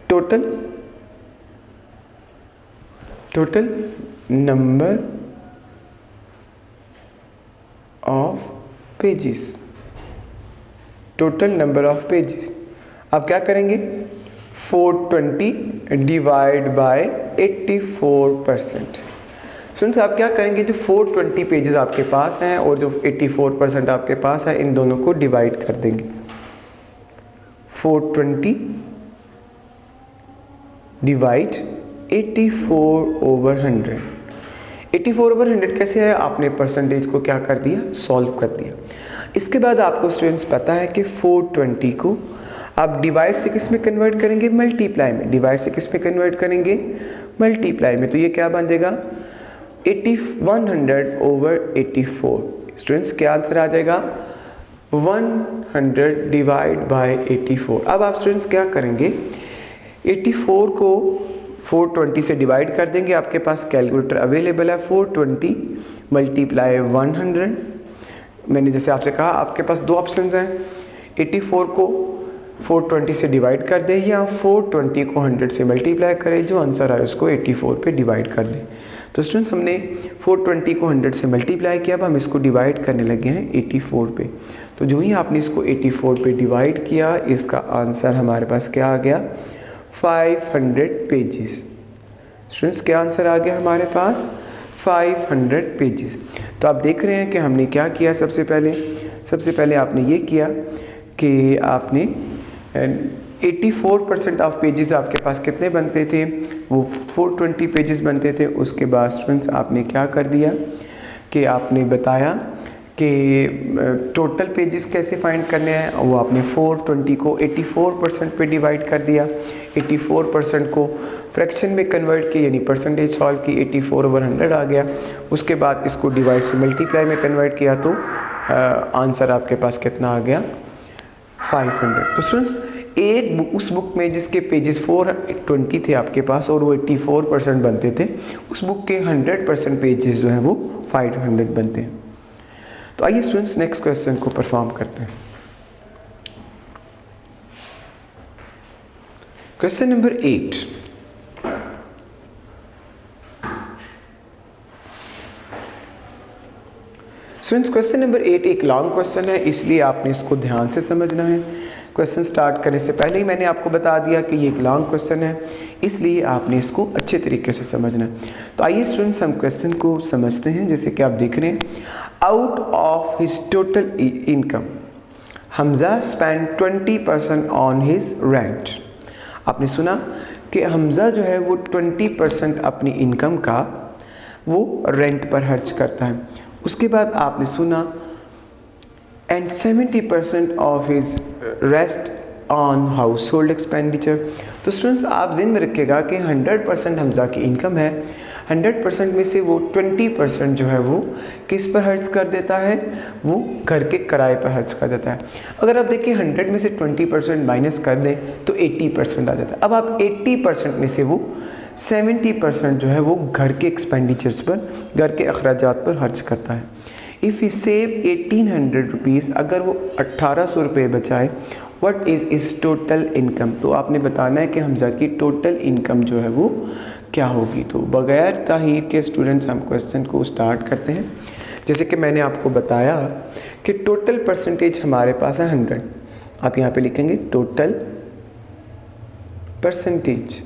total number of pages, total number of pages. अब क्या करेंगे, 420 डिवाइड बाय 84%। स्टूडेंट्स आप क्या करेंगे, जो 420 पेजेस आपके पास हैं और जो 84% आपके पास है, इन दोनों को डिवाइड कर देंगे। 420 डिवाइड 84/100। 84/100 कैसे है, आपने परसेंटेज को क्या कर दिया, सॉल्व कर दिया। इसके बाद आपको स्टूडेंट्स पता है कि 420 को आप डिवाइड से किस में कन्वर्ट करेंगे, मल्टीप्लाई में। डिवाइड से किस में कन्वर्ट करेंगे, मल्टीप्लाई में। तो ये क्या बन जाएगा 100/84। स्टूडेंट्स क्या आंसर आ जाएगा, 100 डिवाइड बाय 84। अब आप स्टूडेंट्स क्या करेंगे, 84 को 420 से डिवाइड कर देंगे। आपके पास कैलकुलेटर अवेलेबल है। 420 मल्टीप्लाई 100। मैंने जैसे आपसे कहा आपके पास दो ऑप्शंस हैं, 84 को 420 से डिवाइड कर दें या 420 को 100 से मल्टीप्लाई करें। जो आंसर आए उसको 84 पे डिवाइड कर दें। तो स्टूडेंट्स हमने 420 को 100 से मल्टीप्लाई किया, अब हम इसको डिवाइड करने लगे हैं 84 पे। तो जो ही आपने इसको 84 पे डिवाइड किया, इसका आंसर हमारे पास क्या आ गया, 500 पेजेस। स्टूडेंट्स क्या आंसर आ गया हमारे पास, 500 पेजेस। तो आप देख रहे हैं कि हमने क्या किया, सबसे पहले आपने ये किया कि आपने 84% ऑफ पेजेस आपके पास कितने बनते थे, वो 420 पेजेस बनते थे। उसके बाद स्टूडेंट्स आपने क्या कर दिया कि आपने बताया कि टोटल पेजेस कैसे फाइंड करने हैं, वो आपने 420 को 84% पे डिवाइड कर दिया। 84% को फ्रैक्शन में कन्वर्ट किया, यानी परसेंटेज सॉल्व की, 84/100 आ गया। उसके बाद इसको डिवाइड से मल्टीप्लाई में कन्वर्ट किया तो आंसर आपके पास कितना आ गया, 500। तो स्टूडेंट्स उस बुक में जिसके पेजेस 420 थे आपके पास और वो 84% बनते थे, उस बुक के 100% पेजेस जो हैं वो 500 बनते हैं। तो आइए स्टूडेंट्स नेक्स्ट क्वेश्चन को परफॉर्म करते हैं। Question number 8। Students question number 8 एक लॉन्ग क्वेश्चन है, इसलिए आपने इसको ध्यान से समझना है। क्वेश्चन स्टार्ट करने से पहले ही मैंने आपको बता दिया कि ये एक लॉन्ग क्वेश्चन है, इसलिए आपने इसको अच्छे तरीके से समझना है। तो आइए स्टूडेंट्स हम क्वेश्चन को समझते हैं। जैसे कि आप देख रहे हैं, out of his total income Hamza spend 20% on his rent. आपने सुना कि हमजा जो है वो 20% अपनी इनकम का वो रेंट पर खर्च करता है। उसके बाद आपने सुना and 70% of his rest on house hold expenditure. तो स्टूडेंट्स आप ध्यान में रखिएगा कि 100% हमजा की इनकम है, 100% में से वो 20% जो है वो किस पर खर्च कर देता है, वो घर के किराए पर खर्च कर देता है। अगर आप देखिए 100 में से 20% माइनस कर दें तो 80% आ जाता है। अब आप 80% में से वो 70% जो है वो घर के एक्सपेंडिचर्स पर, घर के अखराजात पर खर्च करता है। इफ़ ही सेव 1800 रुपीज़, अगर वो 1800 रुपये बचाए, व्हाट इज़ इस टोटल इनकम। तो आपने बताना है कि हमजा की टोटल इनकम जो है वो क्या होगी। तो बगैर ताहीर के स्टूडेंट्स हम क्वेश्चन को स्टार्ट करते हैं। जैसे कि मैंने आपको बताया कि टोटल परसेंटेज हमारे पास है 100। आप यहाँ पे लिखेंगे total percentage.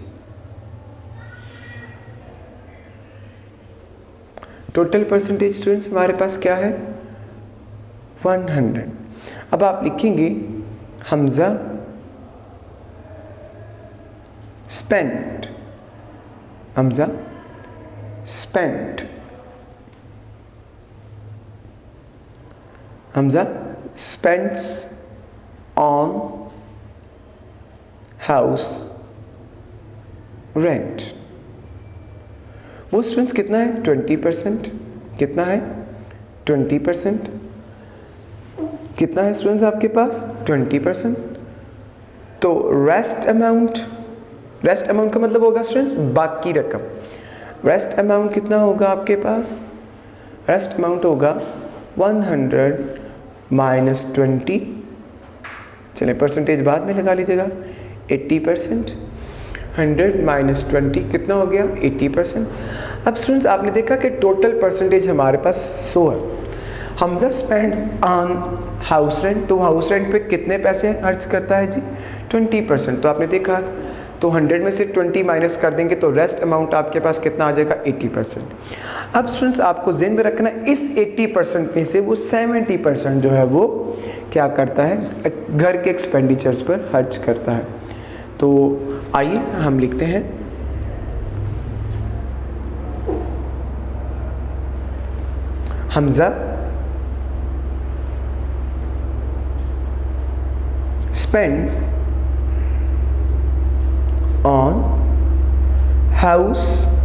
Total percentage students हमारे पास क्या है, 100। अब आप लिखेंगे Hamza spent, Hamza spent, Hamza spends on house rent. वो स्टूडेंट्स कितना है, 20%। कितना है, 20%। कितना है स्टूडेंट्स आपके पास, 20%। तो रेस्ट अमाउंट का मतलब होगा स्टूडेंट्स बाकी रकम। रेस्ट अमाउंट कितना होगा आपके पास, रेस्ट अमाउंट होगा 100 माइनस 20, चलिए परसेंटेज बाद में लगा लीजिएगा, 80%। 100 माइनस 20 कितना हो गया, 80%। अब स्टूडेंट्स आपने देखा कि टोटल परसेंटेज हमारे पास 100 है। Hamza spends on house rent, तो हाउस रेंट पे कितने पैसे खर्च करता है जी, 20%। तो आपने देखा तो 100 में से 20 माइनस कर देंगे तो रेस्ट अमाउंट आपके पास कितना आ जाएगा, 80%। अब स्टूडेंट्स आपको ज़हन में रखना, इस 80% में से वो 70% जो है वो क्या करता है, घर के एक्सपेंडिचर्स पर खर्च करता है। तो आइए हम लिखते हैं Hamza spends on household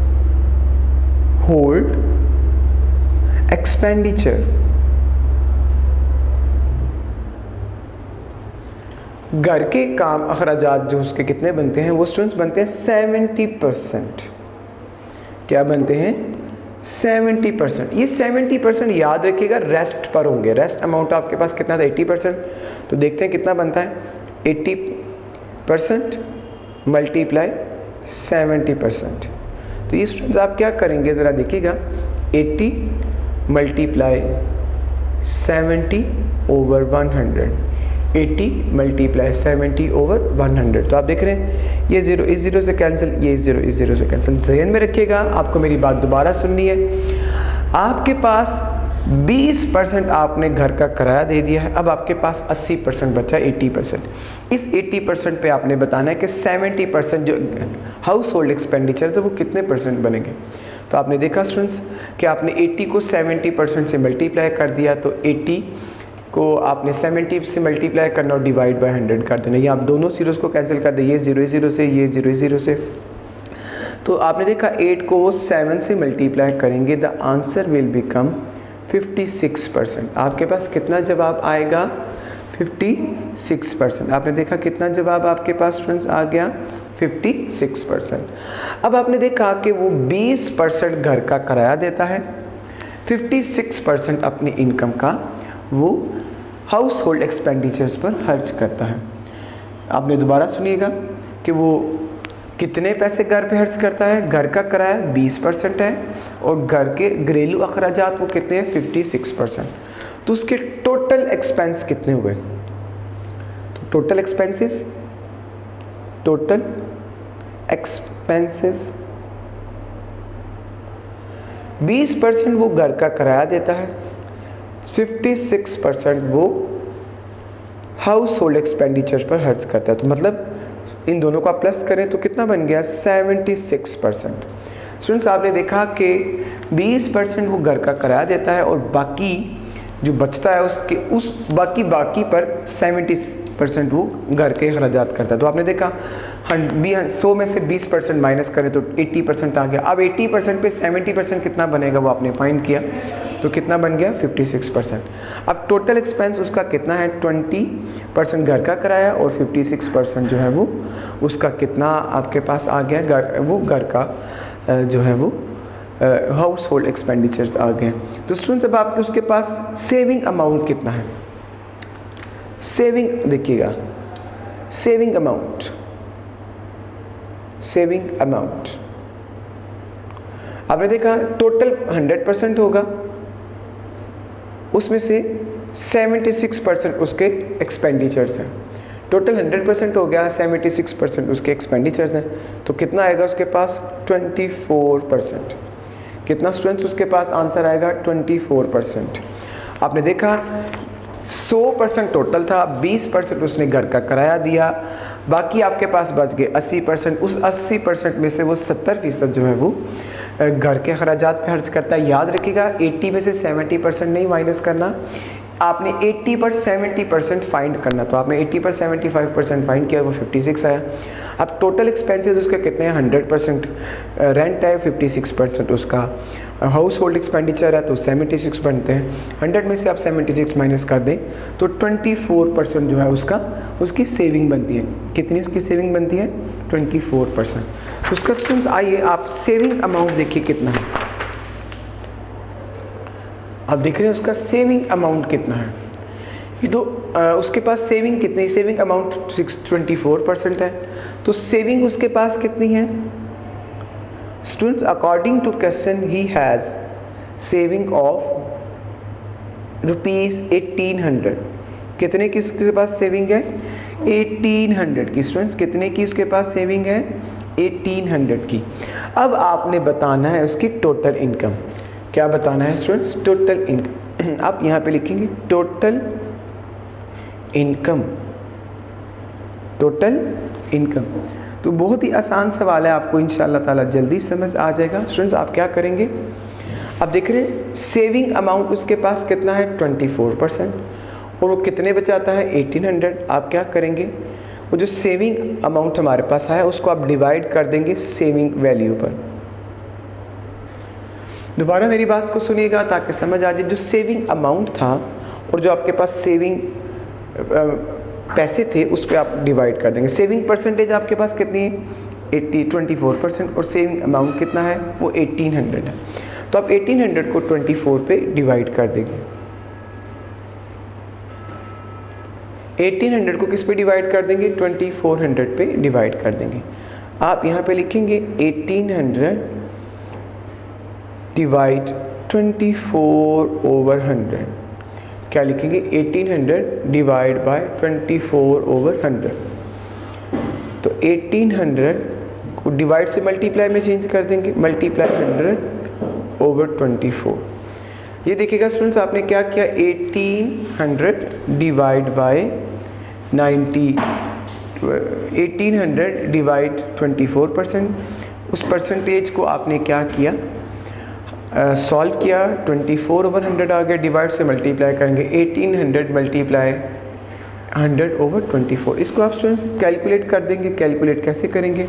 expenditure. घर के काम अखराजात जो उसके कितने बनते हैं, वो स्टूडेंट्स बनते हैं 70%। क्या बनते हैं? 70%। ये 70% याद रखिएगा रेस्ट पर होंगे। रेस्ट अमाउंट आपके पास कितना था? 80%। तो देखते हैं कितना बनता है। 80% मल्टीप्लाई 70%। तो ये स्टूडेंट्स आप क्या करेंगे ज़रा देखिएगा, 80 मल्टीप्लाई 70 ओवर 100, 80 मल्टीप्लाई 70 ओवर 100। तो आप देख रहे हैं ये ज़ीरो इस ज़ीरो से कैंसिल, ये ज़ीरो इस ज़ीरो से कैंसिल। ज़हन में रखिएगा, आपको मेरी बात दोबारा सुननी है। आपके पास 20% आपने घर का किराया दे दिया है, अब आपके पास 80% बचा, 80%। इस 80% पे आपने बताना है कि 70% जो हाउस होल्ड एक्सपेंडिचर थे वो कितने परसेंट बनेंगे। तो आपने देखा स्टूडेंट्स कि आपने 80 को 70% से मल्टीप्लाई कर दिया, तो 80 को आपने 70 से मल्टीप्लाई करना और डिवाइड बाय 100 कर देना। ये आप दोनों जीरोज़ को कैंसिल कर दें, ये ज़ीरो ज़ीरो से, ये ज़ीरो ज़ीरो से। तो आपने देखा 8 को 7 से मल्टीप्लाई करेंगे, द आंसर विल बिकम 56%। आपके पास कितना जवाब आएगा? 56%। आपने देखा कितना जवाब आपके पास स्टूडेंट्स आ गया? 56%। अब आपने देखा कि वो 20% घर का किराया देता है, 56% अपनी इनकम का वो हाउस होल्ड एक्सपेंडिचर्स पर खर्च करता है। आपने दोबारा सुनिएगा कि वो कितने पैसे घर पे खर्च करता है। घर का किराया 20% है और घर के घरेलू अखराजात वो कितने हैं? 56%। तो उसके टोटल एक्सपेंस कितने हुए? तो टोटल एक्सपेंसेस 20% वो घर का किराया देता है, 56% वो हाउस होल्ड एक्सपेंडिचर पर खर्च करता है। तो मतलब इन दोनों को आप प्लस करें तो कितना बन गया? 76%। स्टूडेंट्स आपने देखा कि 20% वो घर का किराया देता है और बाकी जो बचता है उसके उस बाकी पर 70% वो घर के अखराजात करता है। तो आपने देखा 100 में से 20% माइनस करें तो 80% आ गया। अब 80% पे 70% कितना बनेगा वो आपने फाइंड किया, तो कितना बन गया? 56%। अब टोटल एक्सपेंस उसका कितना है? 20% घर का किराया और 56% जो है वो उसका कितना आपके पास आ गया? घर का जो है वो हाउस होल्ड एक्सपेंडिचर्स आ गए। तो स्टूडेंट्स अब आपके उसके पास सेविंग अमाउंट कितना है? सेविंग देखिएगा, सेविंग अमाउंट आपने देखा टोटल 100% होगा, उसमें से 76% उसके एक्सपेंडिचर्स हैं। टोटल 100% हो गया, 76% उसके एक्सपेंडिचर्स हैं, तो कितना आएगा उसके पास? 24%। कितना स्टूडेंट्स उसके पास आंसर आएगा? 24%। आपने देखा 100% टोटल था, 20% उसने घर का किराया दिया, बाकी आपके पास बच गए 80%। उस 80% में से वो 70% जो है वो घर के अखराजात पे खर्च करता है। याद रखिएगा 80 में से 70% नहीं माइनस करना, आपने 80 पर 70% फाइंड करना। तो आपने 80 पर 75% फाइंड किया, वो 56 आया। अब टोटल एक्सपेंसेस उसके कितने हैं? 100% रेंट है, 56% उसका हाउस होल्ड एक्सपेंडिचर है, तो 76 बनते हैं। 100 में से आप 76 माइनस कर दें तो 24% जो है उसकी सेविंग बनती है। कितनी उसकी सेविंग बनती है? 24%। तो उसका स्टूडेंट्स आइए आप सेविंग अमाउंट देखिए कितना है। आप देख रहे हैं उसका सेविंग अमाउंट कितना है। ये तो उसके पास सेविंग कितनी? सेविंग अमाउंट 24% है, तो सेविंग उसके पास कितनी है students? According to question he has saving of ₹1800। कितने की उसके पास सेविंग है? 1800 की। स्टूडेंट्स कितने की उसके पास सेविंग है? 1800 की। अब आपने बताना है उसकी टोटल इनकम। क्या बताना है स्टूडेंट्स? Total income. आप यहाँ पे लिखेंगे टोटल इनकम, टोटल इनकम। तो बहुत ही आसान सवाल है, आपको इंशाल्लाह ताला जल्दी समझ आ जाएगा। स्टूडेंट्स आप क्या करेंगे? अब देख रहे हैं सेविंग अमाउंट उसके पास कितना है 24%, और वो कितने बचाता है 1800। आप क्या करेंगे, वो जो सेविंग अमाउंट हमारे पास आया उसको आप डिवाइड कर देंगे सेविंग वैल्यू पर। दोबारा मेरी बात को सुनिएगा ताकि समझ आ जाए। जो सेविंग अमाउंट था और जो आपके पास सेविंग पैसे थे उस पर आप डिवाइड कर देंगे। सेविंग परसेंटेज आपके पास कितनी है 24%, और सेविंग अमाउंट कितना है वो 1800 है। तो आप 1800 को 24 पे डिवाइड कर देंगे। 1800 को किस पे डिवाइड कर देंगे 2400 पे डिवाइड कर देंगे। आप यहाँ पे लिखेंगे 1800 डिवाइड 24/100। क्या लिखेंगे 1800 डिवाइड बाय 24/100। तो 1800 को डिवाइड से मल्टीप्लाई में चेंज कर देंगे, मल्टीप्लाई 100/24। ये देखिएगा स्टूडेंट्स आपने क्या किया 1800 डिवाइड बाय 90, 1800 डिवाइड 24%। उस परसेंटेज को आपने क्या किया सॉल्व किया, 24/100 आ गया, डिवाइड से मल्टीप्लाई करेंगे 1800 मल्टीप्लाई 100/24। इसको आप स्टूडेंट्स कैलकुलेट कर देंगे। कैलकुलेट कैसे करेंगे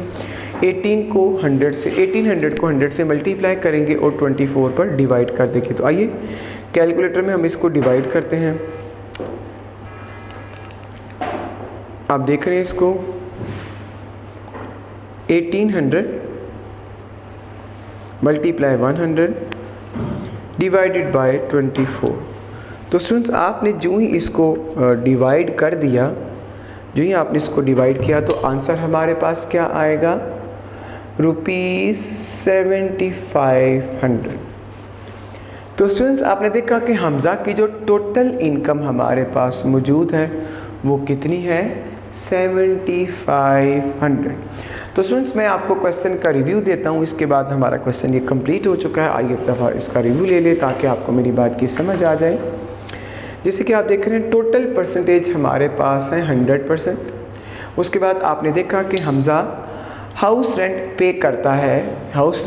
1800 को 100 से मल्टीप्लाई करेंगे और 24 पर डिवाइड कर देंगे। तो आइए कैलकुलेटर में हम इसको डिवाइड करते हैं। आप देख रहे हैं इसको 1800 मल्टीप्लाई 100 डिवाइडेड बाय 24। तो स्टूडेंट्स आपने जो ही इसको डिवाइड कर दिया, जो ही आपने इसको डिवाइड किया तो आंसर हमारे पास क्या आएगा ₹7500। तो स्टूडेंट्स आपने देखा कि हमज़ा की जो टोटल इनकम हमारे पास मौजूद है वो कितनी है 7500। तो स्टूडेंट्स मैं आपको क्वेश्चन का रिव्यू देता हूँ, इसके बाद हमारा क्वेश्चन ये कंप्लीट हो चुका है। आइए एक दफ़ा इसका रिव्यू ले लें ताकि आपको मेरी बात की समझ आ जाए। जैसे कि आप देख रहे हैं टोटल परसेंटेज हमारे पास है 100%। उसके बाद आपने देखा कि हमज़ा हाउस रेंट पे करता है, हाउस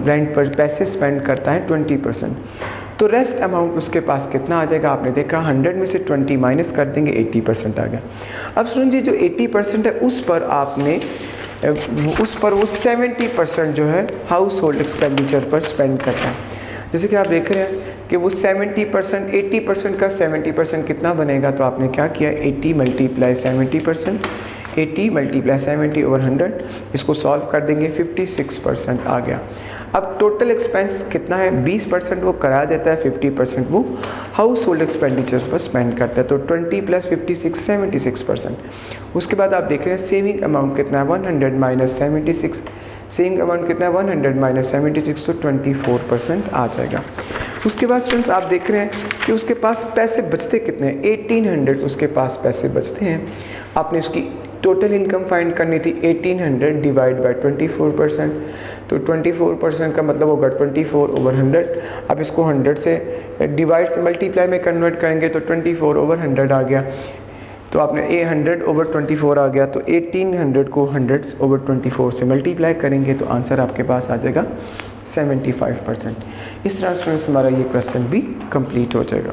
रेंट पर पैसे स्पेंड करता है 20%। तो रेस्ट अमाउंट उसके पास कितना आ जाएगा आपने देखा 100 में से 20 माइनस कर देंगे 80% आ गया। अब सुन जी जो 80% है उस पर वो 70% जो है हाउस होल्ड एक्सपेंडिचर पर स्पेंड करता है। जैसे कि आप देख रहे हैं कि वो 70% 80% का 70% कितना बनेगा, तो आपने क्या किया 80 मल्टीप्लाई 70%, 80 मल्टीप्लाई 70/100, इसको सॉल्व कर देंगे 56% आ गया। अब टोटल एक्सपेंस कितना है 20% वो करा देता है, 50% वो हाउस होल्ड एक्सपेंडिचर्स पर स्पेंड करता है। तो 20 + 56 76%। उसके बाद आप देख रहे हैं सेविंग अमाउंट कितना है 100 माइनस 76, सेविंग अमाउंट कितना है 100 माइनस 76, तो 24% आ जाएगा। उसके बाद स्टूडेंट्स आप देख रहे हैं कि उसके पास पैसे बचते कितने हैं 1800 उसके पास पैसे बचते हैं। आपने उसकी टोटल इनकम फाइंड करनी थी 1800 डिवाइड बाय 24%। तो 24% का मतलब होगा 24/100। अब इसको 100 से डिवाइड से मल्टीप्लाई में कन्वर्ट करेंगे तो 24/100 आ गया। तो आपने 100/24 आ गया। तो 1800 को 100/24 से मल्टीप्लाई करेंगे तो आंसर आपके पास आ जाएगा 75%। इस तरह स्टूडेंट्स हमारा ये क्वेश्चन भी कंप्लीट हो जाएगा।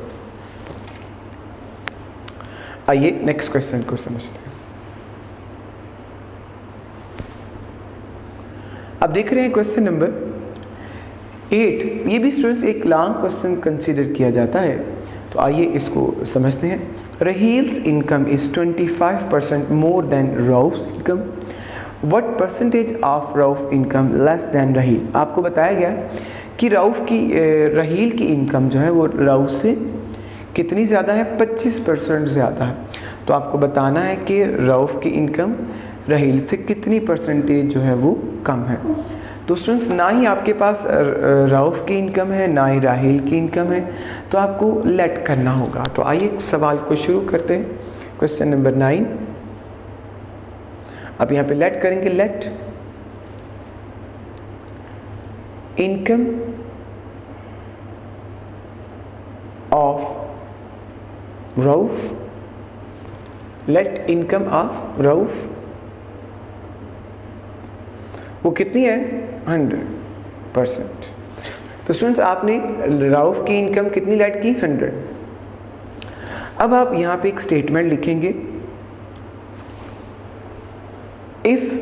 आइए नेक्स्ट क्वेश्चन को समझते हैं। अब देख रहे हैं क्वेश्चन नंबर 8। ये भी स्टूडेंट्स एक लॉन्ग क्वेश्चन कंसीडर किया जाता है, तो आइए इसको समझते हैं। Raheel's income is 25% more than Rauf's income. What percentage of Rauf income less than Raheel. आपको बताया गया कि रहील की इनकम जो है वो रऊफ़ से कितनी ज़्यादा है 25% ज़्यादा है। तो आपको बताना है कि रऊफ़ की इनकम रहील से कितनी परसेंटेज जो है वो कम है। तो स्टूडेंट्स ना ही आपके पास रऊफ़ की इनकम है ना ही राहील की इनकम है, तो आपको लेट करना होगा। तो आइए सवाल को शुरू करते हैं। Question number 9। अब यहाँ पे लेट करेंगे। Let income of Rauf, let income of Rauf वो कितनी है 100%। तो स्टूडेंट्स आपने रऊफ की इनकम कितनी लेट की? 100। अब आप यहाँ पे एक स्टेटमेंट लिखेंगे, if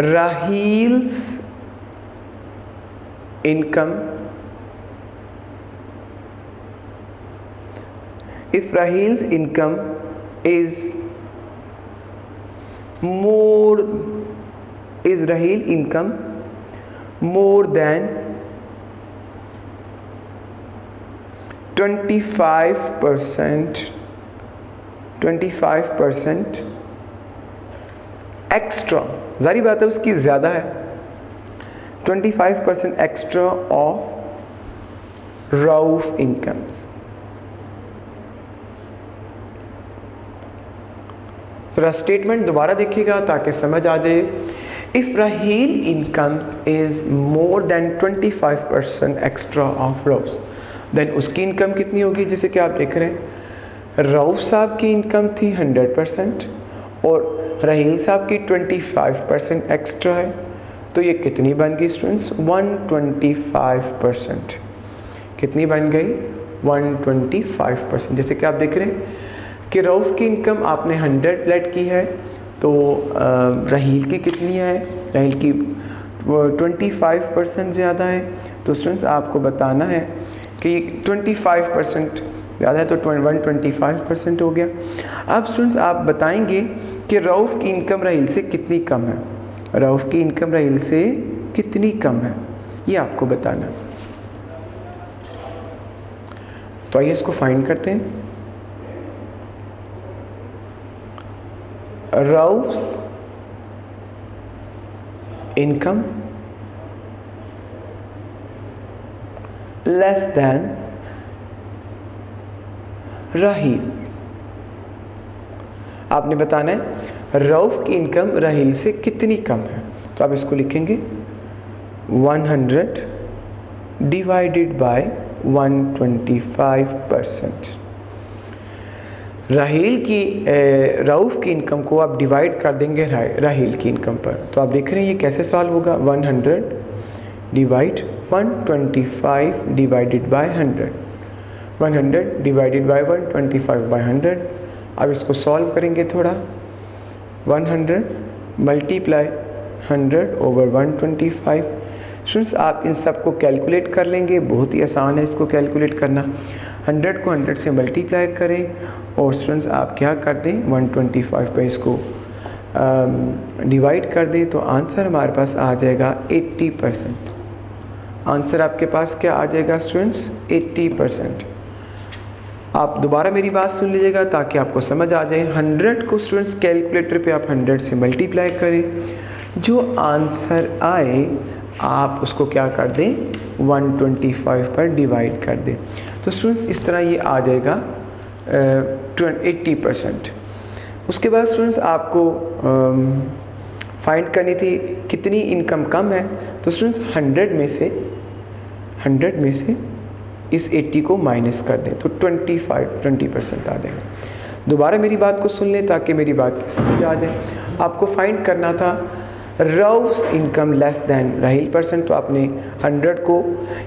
Raheel's income if Rahil's income is Rahil income more than 25% extra, जारी बात है उसकी ज़्यादा है, 25% एक्स्ट्रा ऑफ रऊफ इनकम्स। थोड़ा स्टेटमेंट दोबारा देखिएगा ताकि समझ आ जाए। If Raheel incomes is more than 25% extra of Rauf, then उसकी इनकम कितनी होगी? जैसे कि आप देख रहे हैं रऊफ साहब की इनकम थी 100% और राहील साहब की 25% एक्स्ट्रा है, तो ये कितनी बन गई स्टूडेंट्स? 125%। कितनी बन गई? 125%। जैसे कि आप देख रहे हैं कि रऊफ की इनकम आपने 100 लेट की है, तो राहील की कितनी है? राहील की 25% ज़्यादा है। तो स्टूडेंट्स आपको बताना है कि 25% ज़्यादा है तो 125% हो गया। अब स्टूडेंट्स आप बताएंगे कि रऊफ की इनकम राहील से कितनी कम है। रऊफ की इनकम राहील से कितनी कम है, ये आपको बताना। तो आइए इसको फाइंड करते हैं। रऊफ्स इनकम लेस देन राहील। आपने बताना है रऊफ की इनकम राहील से कितनी कम है, तो आप इसको लिखेंगे 100 डिवाइडेड बाय 125%। राहील की रऊफ की इनकम को आप डिवाइड कर देंगे राहील की इनकम पर। तो आप देख रहे हैं ये कैसे सॉल्व होगा? 100 divide 125 divided by 100, 100 divided by 125 by 100। अब इसको सॉल्व करेंगे थोड़ा। 100 मल्टीप्लाई 100 ओवर 125। स्टूडेंट्स आप इन सब को कैलकुलेट कर लेंगे, बहुत ही आसान है इसको कैलकुलेट करना। 100 को 100 से मल्टीप्लाई करें और स्टूडेंट्स आप क्या कर दें 125 पे इसको डिवाइड कर दें, तो आंसर हमारे पास आ जाएगा 80%। आंसर आपके पास क्या आ जाएगा स्टूडेंट्स? 80%। आप दोबारा मेरी बात सुन लीजिएगा ताकि आपको समझ आ जाए। 100 को स्टूडेंट्स कैलकुलेटर पे आप 100 से मल्टीप्लाई करें, जो आंसर आए आप उसको क्या कर दें 125 पर डिवाइड कर दें। तो स्टूडेंट्स इस तरह ये आ जाएगा 80%। उसके बाद स्टूडेंट्स आपको फाइंड करनी थी कितनी इनकम कम है। तो स्टूडेंट्स 100 में से इस 80 को माइनस कर दें तो 20% आ जाएगा। दोबारा मेरी बात को सुन लें ताकि मेरी बात की समझ आ जाए। आपको फाइंड करना था रऊफ्स इनकम लेस दैन राहील परसेंट, तो आपने 100 को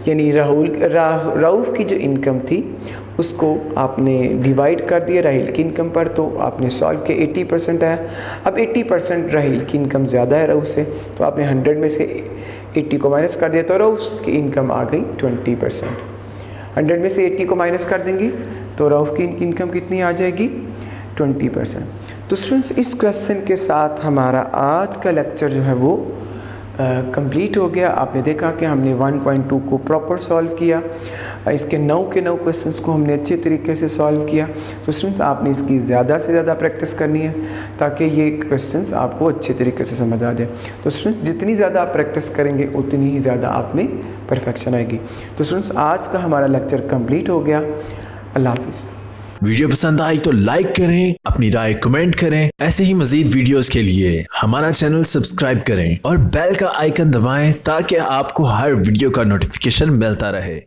यानी रऊफ की जो इनकम थी उसको आपने डिवाइड कर दिया राहील की इनकम पर, तो आपने सॉल्व किया 80% आया। अब 80% राहील की इनकम ज़्यादा है रऊफ से, तो आपने 100 में से 80 को माइनस कर दिया तो रऊफ की इनकम आ गई 20%। 100 में से 80 को माइनस कर देंगे तो रऊफ की इनकम कितनी आ जाएगी 20%। तो स्टूडेंट्स इस क्वेश्चन के साथ हमारा आज का लेक्चर जो है वो कंप्लीट हो गया। आपने देखा कि हमने 1.2 को प्रॉपर सॉल्व किया, इसके 9 के 9 क्वेश्चंस को हमने अच्छे तरीके से सॉल्व किया। तो स्टूडेंट्स आपने इसकी ज़्यादा से ज़्यादा प्रैक्टिस करनी है ताकि ये क्वेश्चंस आपको अच्छे तरीके से समझ आ जाए। तो स्टूडेंट्स जितनी ज़्यादा आप प्रैक्टिस करेंगे उतनी ही ज़्यादा आप में परफेक्शन आएगी। तो स्टूडेंट्स आज का हमारा लेक्चर कंप्लीट हो गया। अल्लाह हाफिज़। वीडियो पसंद आई तो लाइक करें, अपनी राय कमेंट करें। ऐसे ही मजीद वीडियोस के लिए हमारा चैनल सब्सक्राइब करें और बेल का आइकन दबाएं ताकि आपको हर वीडियो का नोटिफिकेशन मिलता रहे।